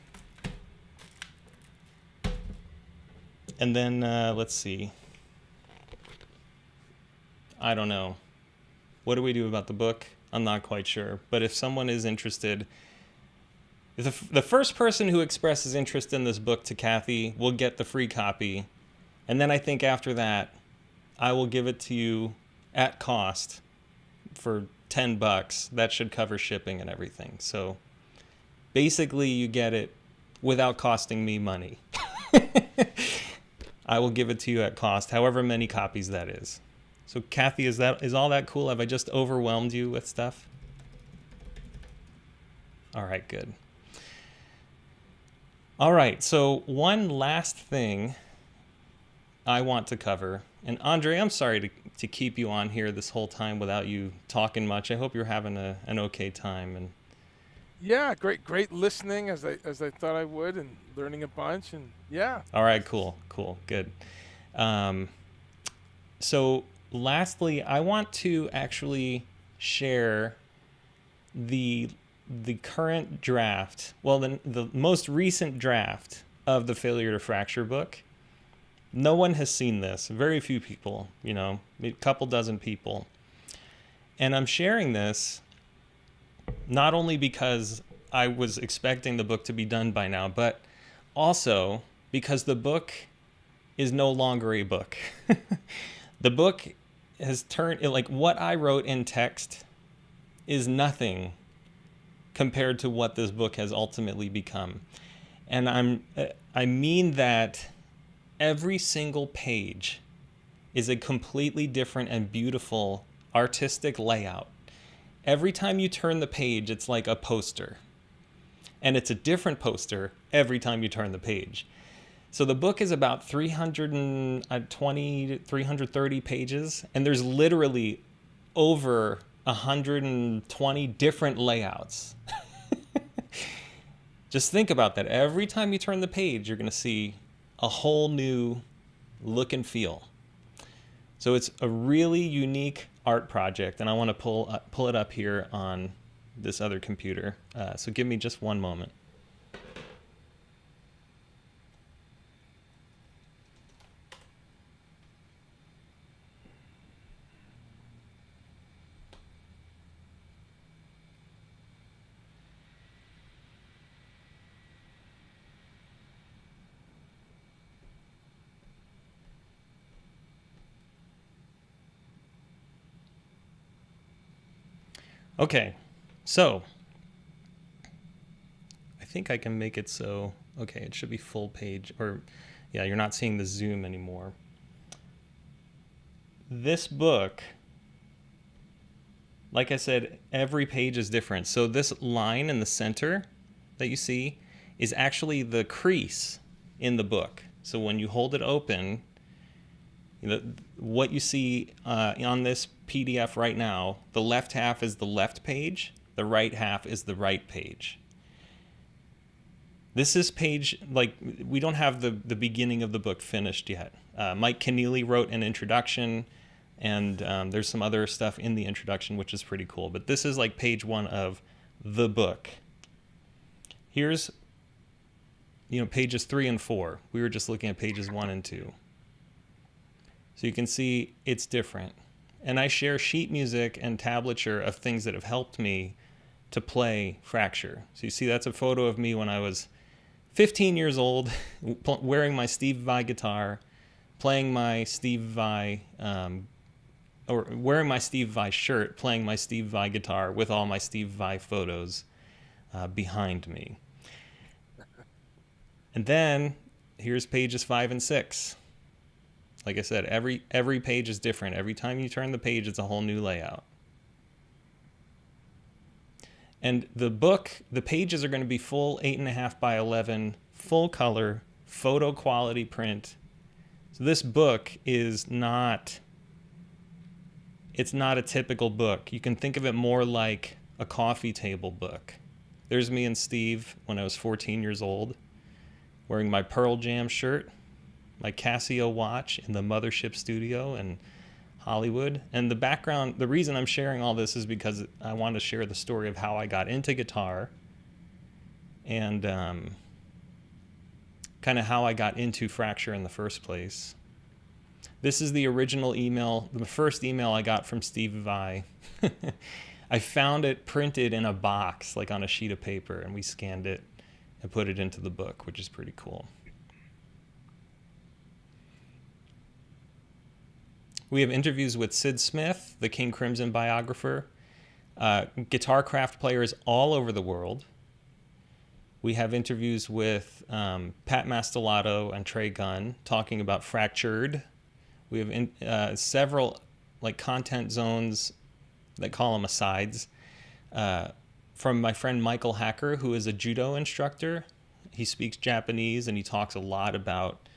And then, let's see. I don't know. What do we do about the book? I'm not quite sure. But if someone is interested, the first person who expresses interest in this book to Kathy will get the free copy. And then I think after that, I will give it to you at cost for $10. That should cover shipping and everything. So basically you get it without costing me money. I will give it to you at cost, however many copies that is. So Kathy, is all that cool? Have I just overwhelmed you with stuff? All right, good. All right, so one last thing I want to cover. And Andre, I'm sorry to keep you on here this whole time without you talking much. I hope you're having an okay time. And Yeah, great listening as I thought I would, and learning a bunch, and yeah. all right, cool, good. So lastly, I want to actually share the current draft, well, the most recent draft of the Failure to Fracture book. No one has seen this. Very few people, a couple dozen people. And I'm sharing this not only because I was expecting the book to be done by now, but also because the book is no longer a book. The book has turned, like, what I wrote in text is nothing compared to what this book has ultimately become. And I mean that every single page is a completely different and beautiful artistic layout. Every time you turn the page, it's like a poster. And it's a different poster every time you turn the page. So the book is about 320, 330 pages, and there's literally over 120 different layouts. Just think about that. Every time you turn the page, you're going to see a whole new look and feel. So it's a really unique art project, and I want to pull it up here on this other computer. So give me just one moment. Okay, so I think I can make it so, okay, it should be full page, or yeah, you're not seeing the zoom anymore. This book, like I said, every page is different. So this line in the center that you see is actually the crease in the book. So when you hold it open, what you see on this PDF right now, the left half is the left page, the right half is the right page. This is page, like, we don't have the beginning of the book finished yet. Mike Keneally wrote an introduction, and there's some other stuff in the introduction, which is pretty cool. But this is like page 1 of the book. Here's, pages 3 and 4. We were just looking at pages 1 and 2. So you can see it's different. And I share sheet music and tablature of things that have helped me to play Fracture. So you see that's a photo of me when I was 15 years old, wearing my Steve Vai guitar, playing my Steve Vai, or wearing my Steve Vai shirt, playing my Steve Vai guitar with all my Steve Vai photos behind me. And then here's pages 5 and 6. Like I said, every page is different. Every time you turn the page, it's a whole new layout. And the book, the pages are going to be full 8.5 by 11, full color, photo quality print. So this book is not, it's not a typical book. You can think of it more like a coffee table book. There's me and Steve when I was 14 years old, wearing my Pearl Jam shirt, my Casio watch in the Mothership studio in Hollywood. And the background, the reason I'm sharing all this is because I want to share the story of how I got into guitar and kind of how I got into Fracture in the first place. This is the original email, the first email I got from Steve Vai. I found it printed in a box, like on a sheet of paper, and we scanned it and put it into the book, which is pretty cool. We have interviews with Sid Smith, the King Crimson biographer, Guitarcraft players all over the world. We have interviews with Pat Mastelotto and Trey Gunn talking about Fractured. We have several content zones, they call them asides, from my friend Michael Hacker, who is a judo instructor. He speaks Japanese and he talks a lot about,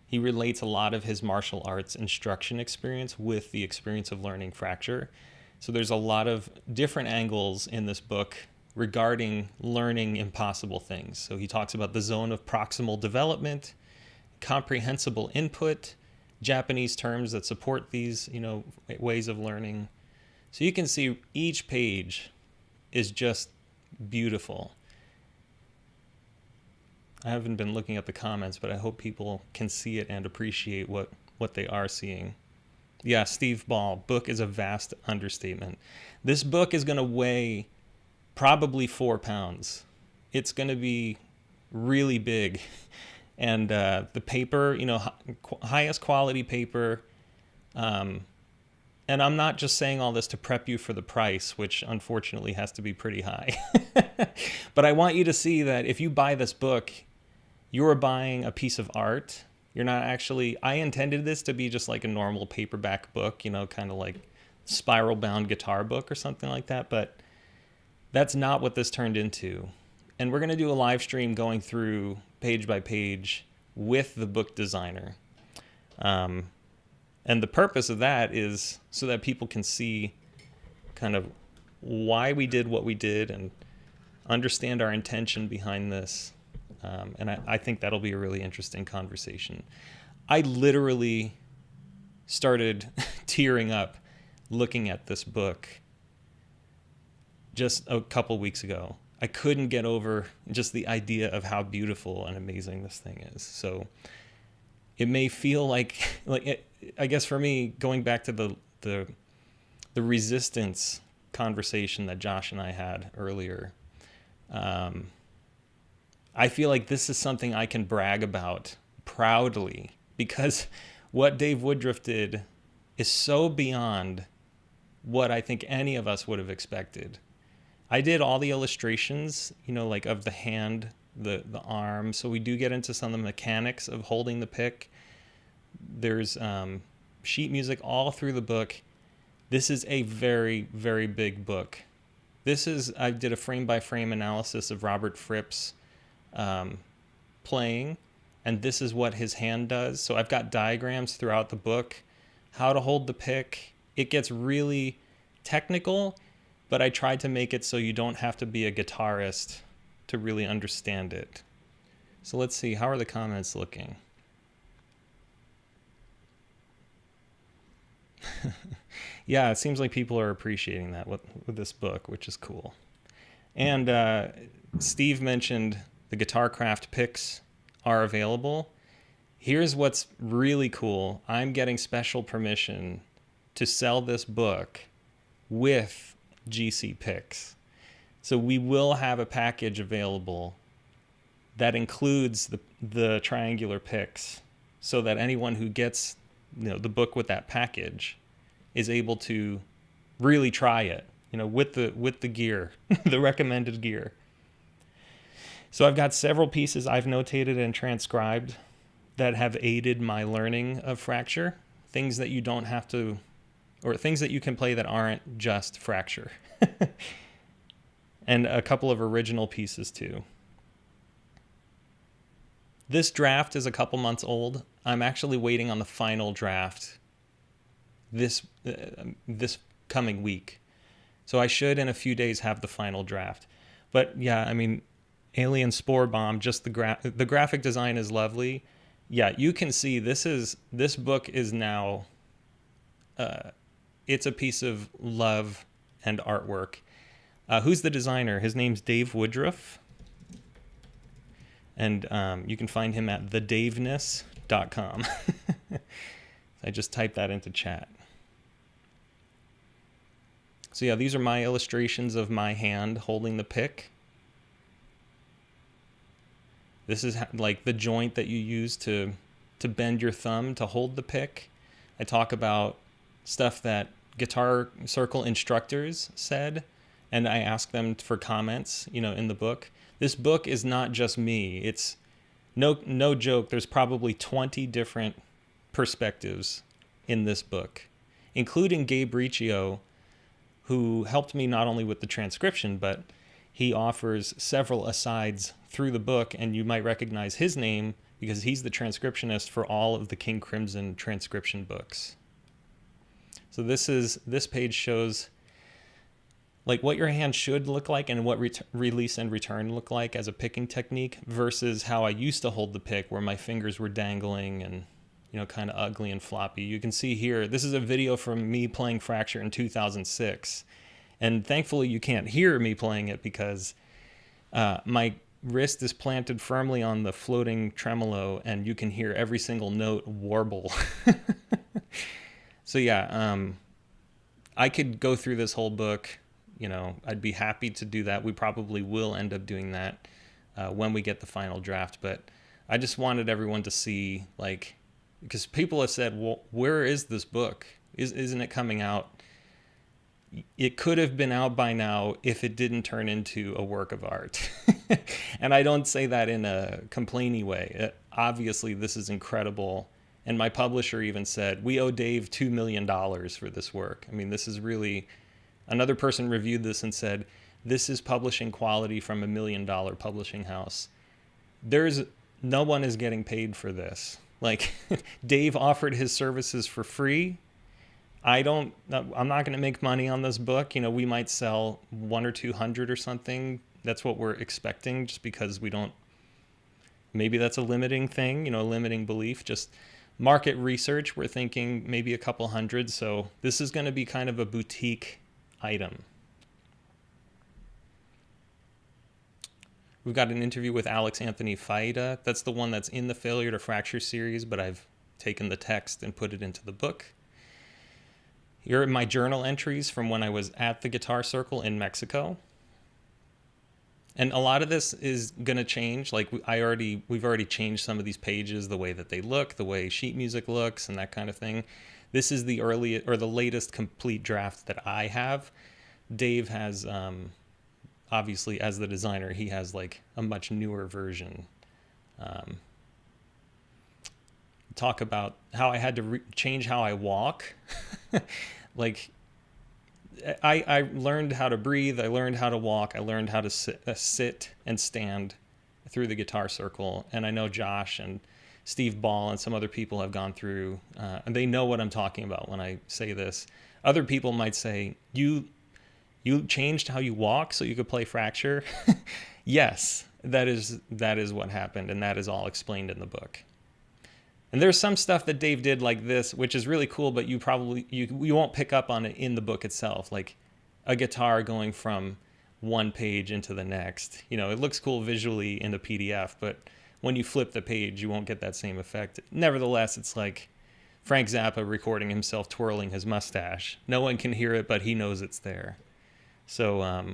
he relates a lot of his martial arts instruction experience with the experience of learning Fracture. So there's a lot of different angles in this book regarding learning impossible things. So he talks about the zone of proximal development, comprehensible input, Japanese terms that support these, ways of learning. So you can see each page is just beautiful. I haven't been looking at the comments, but I hope people can see it and appreciate what they are seeing. Yeah, Steve Ball, book is a vast understatement. This book is going to weigh probably 4 pounds. It's going to be really big. And the paper, highest quality paper. And I'm not just saying all this to prep you for the price, which unfortunately has to be pretty high. But I want you to see that if you buy this book, you're buying a piece of art. You're not actually, I intended this to be just like a normal paperback book, kind of like spiral bound guitar book or something like that. But that's not what this turned into. And we're going to do a live stream going through page by page with the book designer. And the purpose of that is so that people can see kind of why we did what we did and understand our intention behind this. And I think that'll be a really interesting conversation. I literally started tearing up looking at this book just a couple weeks ago. I couldn't get over just the idea of how beautiful and amazing this thing is. So it may feel like I guess for me, going back to the resistance conversation that Josh and I had earlier, I feel like this is something I can brag about proudly, because what Dave Woodruff did is so beyond what I think any of us would have expected. I did all the illustrations, of the hand, the arm. So we do get into some of the mechanics of holding the pick. There's sheet music all through the book. This is a very, very big book. I did a frame-by-frame analysis of Robert Fripp's playing, and this is what his hand does. So I've got diagrams throughout the book how to hold the pick. It gets really technical, but I tried to make it so you don't have to be a guitarist to really understand it. So let's see, how are the comments looking? Yeah, it seems like people are appreciating that with this book, which is cool. And Steve mentioned the Guitarcraft picks are available. Here's what's really cool. I'm getting special permission to sell this book with GC picks. So we will have a package available that includes the triangular picks, so that anyone who gets the book with that package is able to really try it, with the gear, the recommended gear. So I've got several pieces I've notated and transcribed that have aided my learning of Fracture, things that you don't have to, or things that you can play that aren't just Fracture. And a couple of original pieces too. This draft is a couple months old. I'm actually waiting on the final draft this coming week. So I should in a few days have the final draft. But yeah, I mean, Alien Spore Bomb, just the graphic design is lovely. Yeah, you can see this book is now it's a piece of love and artwork. Who's the designer? His name's Dave Woodruff. And you can find him at thedaveness.com. I just typed that into chat. So yeah, these are my illustrations of my hand holding the pick. This is like the joint that you use to bend your thumb to hold the pick. I talk about stuff that Guitar Circle instructors said, and I ask them for comments, in the book. This book is not just me. It's no joke. There's probably 20 different perspectives in this book, including Gabe Riccio, who helped me not only with the transcription, but he offers several asides through the book, and you might recognize his name because he's the transcriptionist for all of the King Crimson transcription books. So this page shows like what your hand should look like and what release and return look like as a picking technique versus how I used to hold the pick, where my fingers were dangling and kind of ugly and floppy. You can see here, this is a video from me playing Fracture in 2006. And thankfully you can't hear me playing it because my wrist is planted firmly on the floating tremolo and you can hear every single note warble. So yeah, I could go through this whole book. I'd be happy to do that. We probably will end up doing that when we get the final draft. But I just wanted everyone to see, because people have said, well, where is this book? Isn't it coming out? It could have been out by now if it didn't turn into a work of art. And I don't say that in a complaining way. Obviously, this is incredible. And my publisher even said, we owe Dave $2 million for this work. I mean, this is really... Another person reviewed this and said, this is publishing quality from $1 million publishing house. No one is getting paid for this. Dave offered his services for free. I'm not going to make money on this book. We might sell 100 or 200 or something. That's what we're expecting, just because maybe that's a limiting thing, a limiting belief. Just market research, we're thinking maybe a couple hundred. So this is going to be kind of a boutique item. We've got an interview with Alex Anthony Faida. That's the one that's in the Failure to Fracture series, but I've taken the text and put it into the book. Here are my journal entries from when I was at the Guitar Circle in Mexico. And a lot of this is going to change. We've already changed some of these pages, the way that they look, the way sheet music looks, and that kind of thing. This is the latest complete draft that I have. Dave has, obviously, as the designer, he has a much newer version. Talk about how I had to change how I walk. I learned how to breathe. I learned how to walk. I learned how to sit and stand through the Guitar Circle. And I know Josh and Steve Ball and some other people have gone through, and they know what I'm talking about when I say this. Other people might say, you changed how you walk so you could play Fracture. Yes, that is what happened, and that is all explained in the book. And there's some stuff that Dave did like this, which is really cool, but you won't pick up on it in the book itself, like a guitar going from one page into the next. You know, it looks cool visually in the PDF, but when you flip the page, you won't get that same effect. Nevertheless, it's like Frank Zappa recording himself twirling his mustache. No one can hear it, but he knows it's there. So,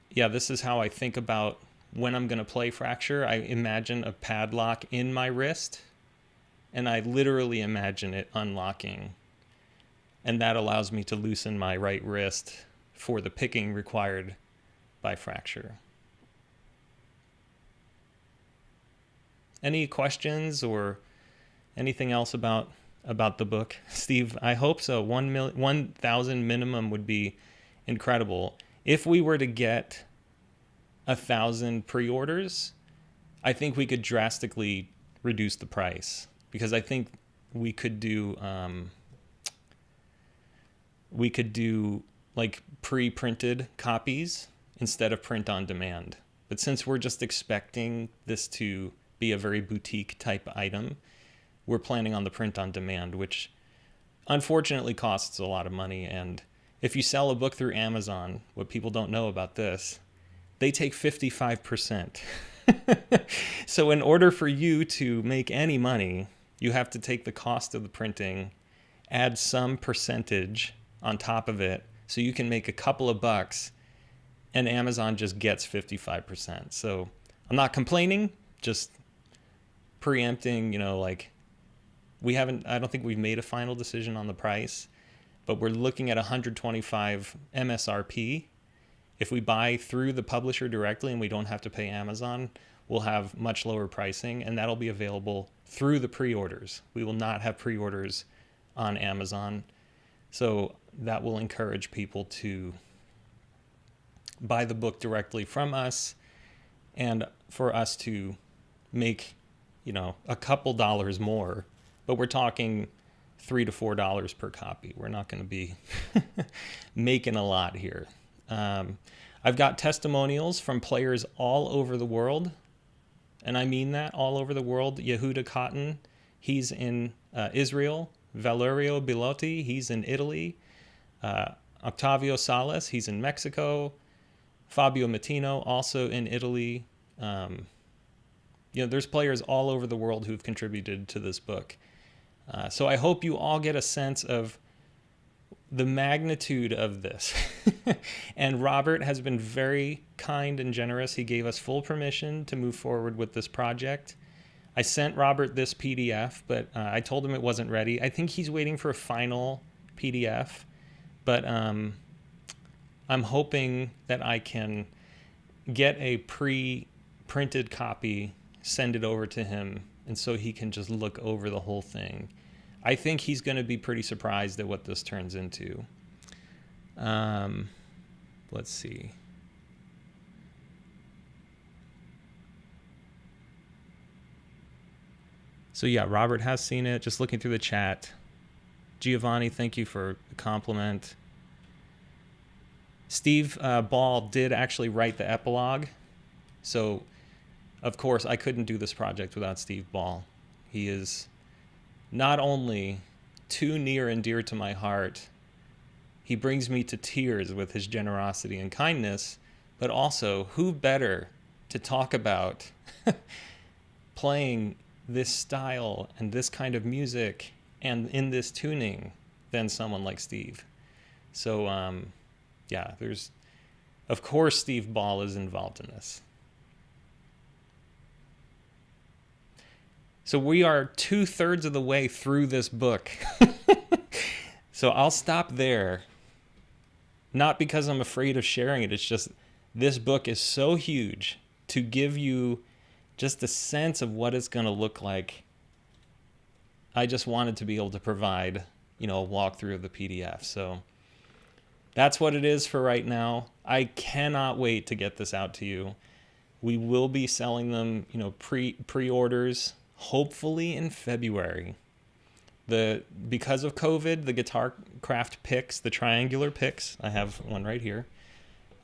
yeah, this is how I think about when I'm going to play Fracture. I imagine a padlock in my wrist, and I literally imagine it unlocking. And that allows me to loosen my right wrist for the picking required by Fracture. Any questions or anything else about the book? Steve, I hope so. 1,000 minimum would be incredible. If we were to get 1,000 pre-orders, I think we could drastically reduce the price, because I think we could do like pre-printed copies instead of print on demand. But since we're just expecting this to be a very boutique type item, we're planning on the print on demand, which unfortunately costs a lot of money. And if you sell a book through Amazon, what people don't know about this, they take 55%. So in order for you to make any money, you have to take the cost of the printing, add some percentage on top of it, so you can make a couple of bucks, and Amazon just gets 55%. So I'm not complaining, just preempting, like I don't think we've made a final decision on the price, but we're looking at 125 MSRP. If we buy through the publisher directly and we don't have to pay Amazon, we'll have much lower pricing, and that'll be available through the pre-orders. We will not have pre-orders on Amazon. So that will encourage people to buy the book directly from us, and for us to make, a couple dollars more, but we're talking $3 to $4 per copy. We're not going to be making a lot here. I've got testimonials from players all over the world, and I mean that, all over the world. Yehuda Cotton, he's in Israel. Valerio Bilotti, he's in Italy. Octavio Salas, he's in Mexico. Fabio Mattino, also in Italy. There's players all over the world who've contributed to this book. So I hope you all get a sense of the magnitude of this. And Robert has been very kind and generous. He gave us full permission to move forward with this project. I sent Robert this PDF, but I told him it wasn't ready. I think he's waiting for a final PDF, but I'm hoping that I can get a pre-printed copy, send it over to him, and so he can just look over the whole thing. I think he's going to be pretty surprised at what this turns into. Let's see. So yeah, Robert has seen it. Just looking through the chat. Giovanni, thank you for the compliment. Steve Ball did actually write the epilogue. So, of course, I couldn't do this project without Steve Ball. He is not only too near and dear to my heart, he brings me to tears with his generosity and kindness, but also, who better to talk about playing this style and this kind of music and in this tuning than someone like Steve. So, yeah, of course, Steve Ball is involved in this. So we are 2/3 of the way through this book. So I'll stop there. Not because I'm afraid of sharing it. It's just this book is so huge, to give you just a sense of what it's going to look like. I just wanted to be able to provide, a walkthrough of the PDF. So that's what it is for right now. I cannot wait to get this out to you. We will be selling them, pre-orders, hopefully in February. Because of COVID, the Guitar Craft picks, the triangular picks, I have one right here.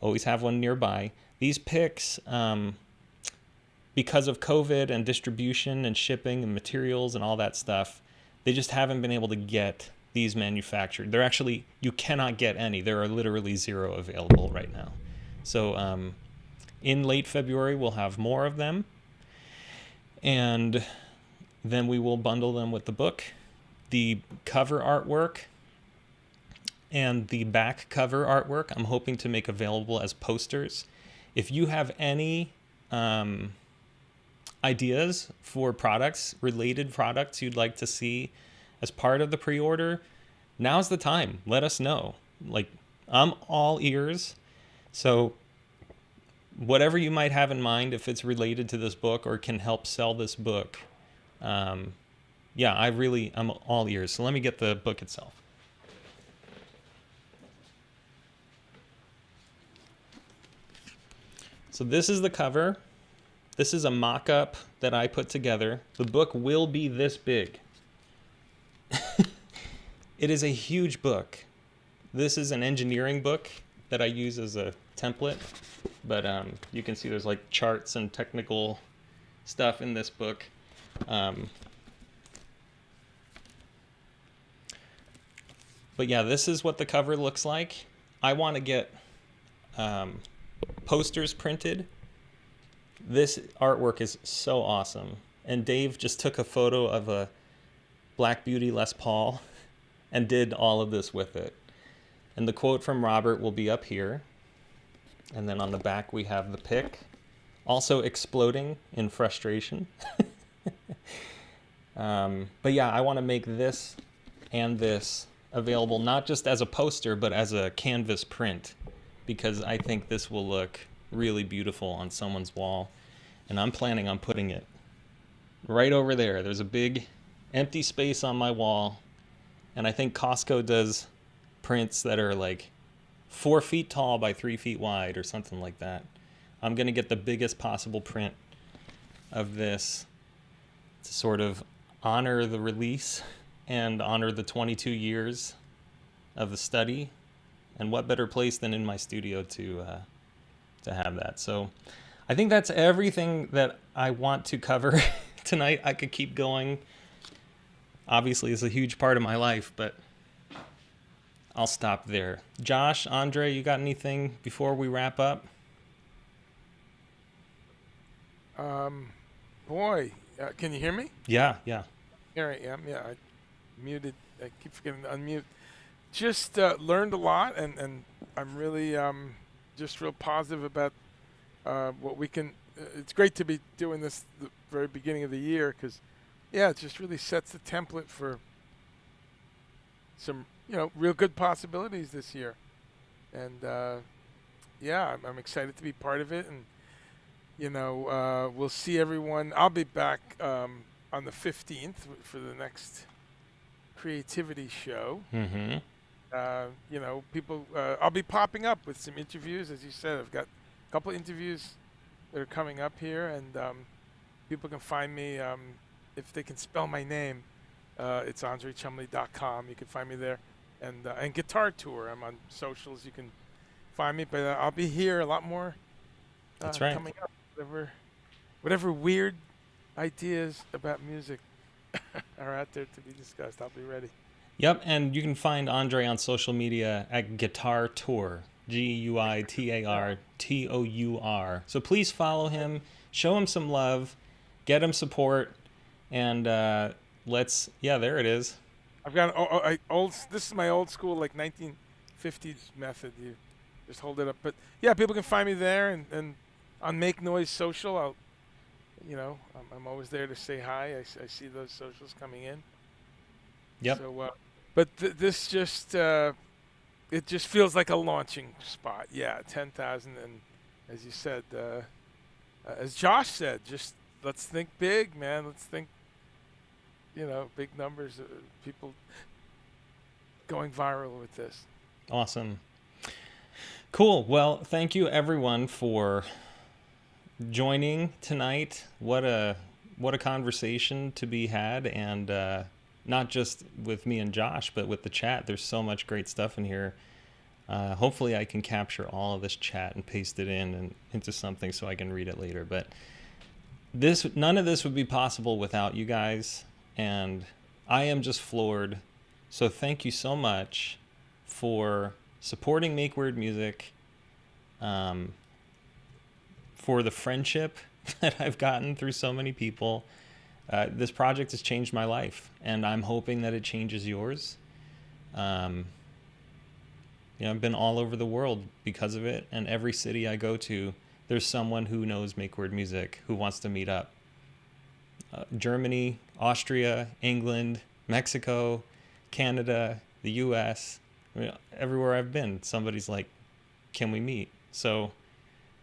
Always have one nearby. These picks, because of COVID and distribution and shipping and materials and all that stuff, they just haven't been able to get these manufactured. They're actually, you cannot get any. There are literally 0 available right now. So in late February, we'll have more of them. And then we will bundle them with the book. The cover artwork and the back cover artwork, I'm hoping to make available as posters. If you have any ideas for related products you'd like to see as part of the pre-order, now's the time. Let us know. Like, I'm all ears. So whatever you might have in mind, if it's related to this book or can help sell this book, I'm all ears. So let me get the book itself. So this is the cover. This is a mock-up that I put together. The book will be this big. It is a huge book. This is an engineering book that I use as a template, but you can see there's like charts and technical stuff in this book. But yeah, this is what the cover looks like. I want to get posters printed. This artwork is so awesome. And Dave just took a photo of a Black Beauty Les Paul and did all of this with it. And the quote from Robert will be up here. And then on the back we have the pick, also exploding in frustration. But yeah, I want to make this and this available not just as a poster, but as a canvas print, because I think this will look really beautiful on someone's wall. And I'm planning on putting it right over there. There's a big empty space on my wall. And I think Costco does prints that are like 4 feet tall by 3 feet wide or something like that. I'm going to get the biggest possible print of this to sort of honor the release and honor the 22 years of the study. And what better place than in my studio to have that. So I think that's everything that I want to cover tonight. I could keep going. Obviously, it's a huge part of my life, but I'll stop there. Josh, Andre, you got anything before we wrap up? Can you hear me? Yeah. Here I am. Yeah, I muted. I keep forgetting to unmute. Just learned a lot, and I'm really just real positive about what we can. It's great to be doing this the very beginning of the year because, yeah, it just really sets the template for some, real good possibilities this year. And I'm excited to be part of it. And we'll see everyone. I'll be back on the 15th for the next creativity show. Mm-hmm. People. I'll be popping up with some interviews, as you said. I've got a couple of interviews that are coming up here, and people can find me if they can spell my name. It's AndreChumley.com. You can find me there, and Guitar Tour. I'm on socials. You can find me, but I'll be here a lot more. That's right. Coming up, whatever weird ideas about music are out there to be discussed, I'll be ready. Yep, and you can find Andre on social media at Guitar Tour, GUITARTOUR. So please follow him, show him some love, get him support, and there it is. I've got this is my old school, like 1950s method. You just hold it up. But yeah, people can find me there, and on Make Noise Social, I'm always there to say hi. I see those socials coming in. Yep. So, but this just it just feels like a launching spot. Yeah, 10,000, and as you said, as Josh said, just let's think big, man. Let's think, big numbers, people going viral with this. Awesome. Cool. Well, thank you everyone for joining tonight. What a conversation to be had, and not just with me and Josh, but with the chat. There's so much great stuff in here. Hopefully I can capture all of this chat and paste it in and into something so I can read it later. But none of this would be possible without you guys, and I am just floored. So thank you so much for supporting Make Weird Music, for the friendship that I've gotten through so many people. This project has changed my life, and I'm hoping that it changes yours. I've been all over the world because of it, and every city I go to, there's someone who knows Make Weird Music who wants to meet up. Germany, Austria, England, Mexico, Canada, the US, everywhere I've been, somebody's like, can we meet? So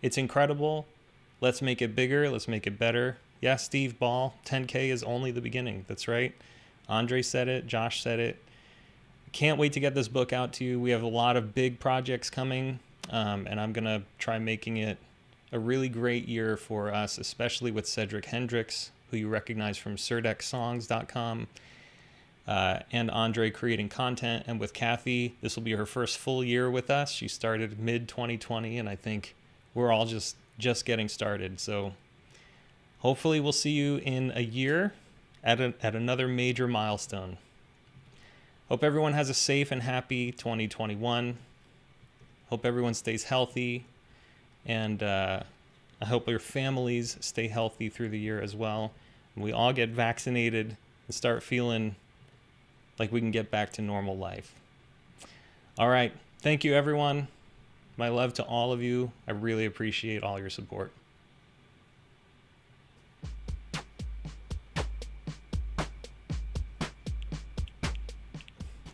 it's incredible. Let's make it bigger. Let's make it better. Yeah, Steve Ball, 10K is only the beginning. That's right. Andre said it. Josh said it. Can't wait to get this book out to you. We have a lot of big projects coming, and I'm going to try making it a really great year for us, especially with Cedric Hendricks, who you recognize from SurdexSongs.com, and Andre creating content. And with Kathy, this will be her first full year with us. She started mid-2020, and I think we're all just getting started. So hopefully we'll see you in a year at another major milestone. Hope everyone has a safe and happy 2021. Hope everyone stays healthy, and I hope your families stay healthy through the year as well. And we all get vaccinated and start feeling like we can get back to normal life. All right. Thank you, everyone. My love to all of you. I really appreciate all your support.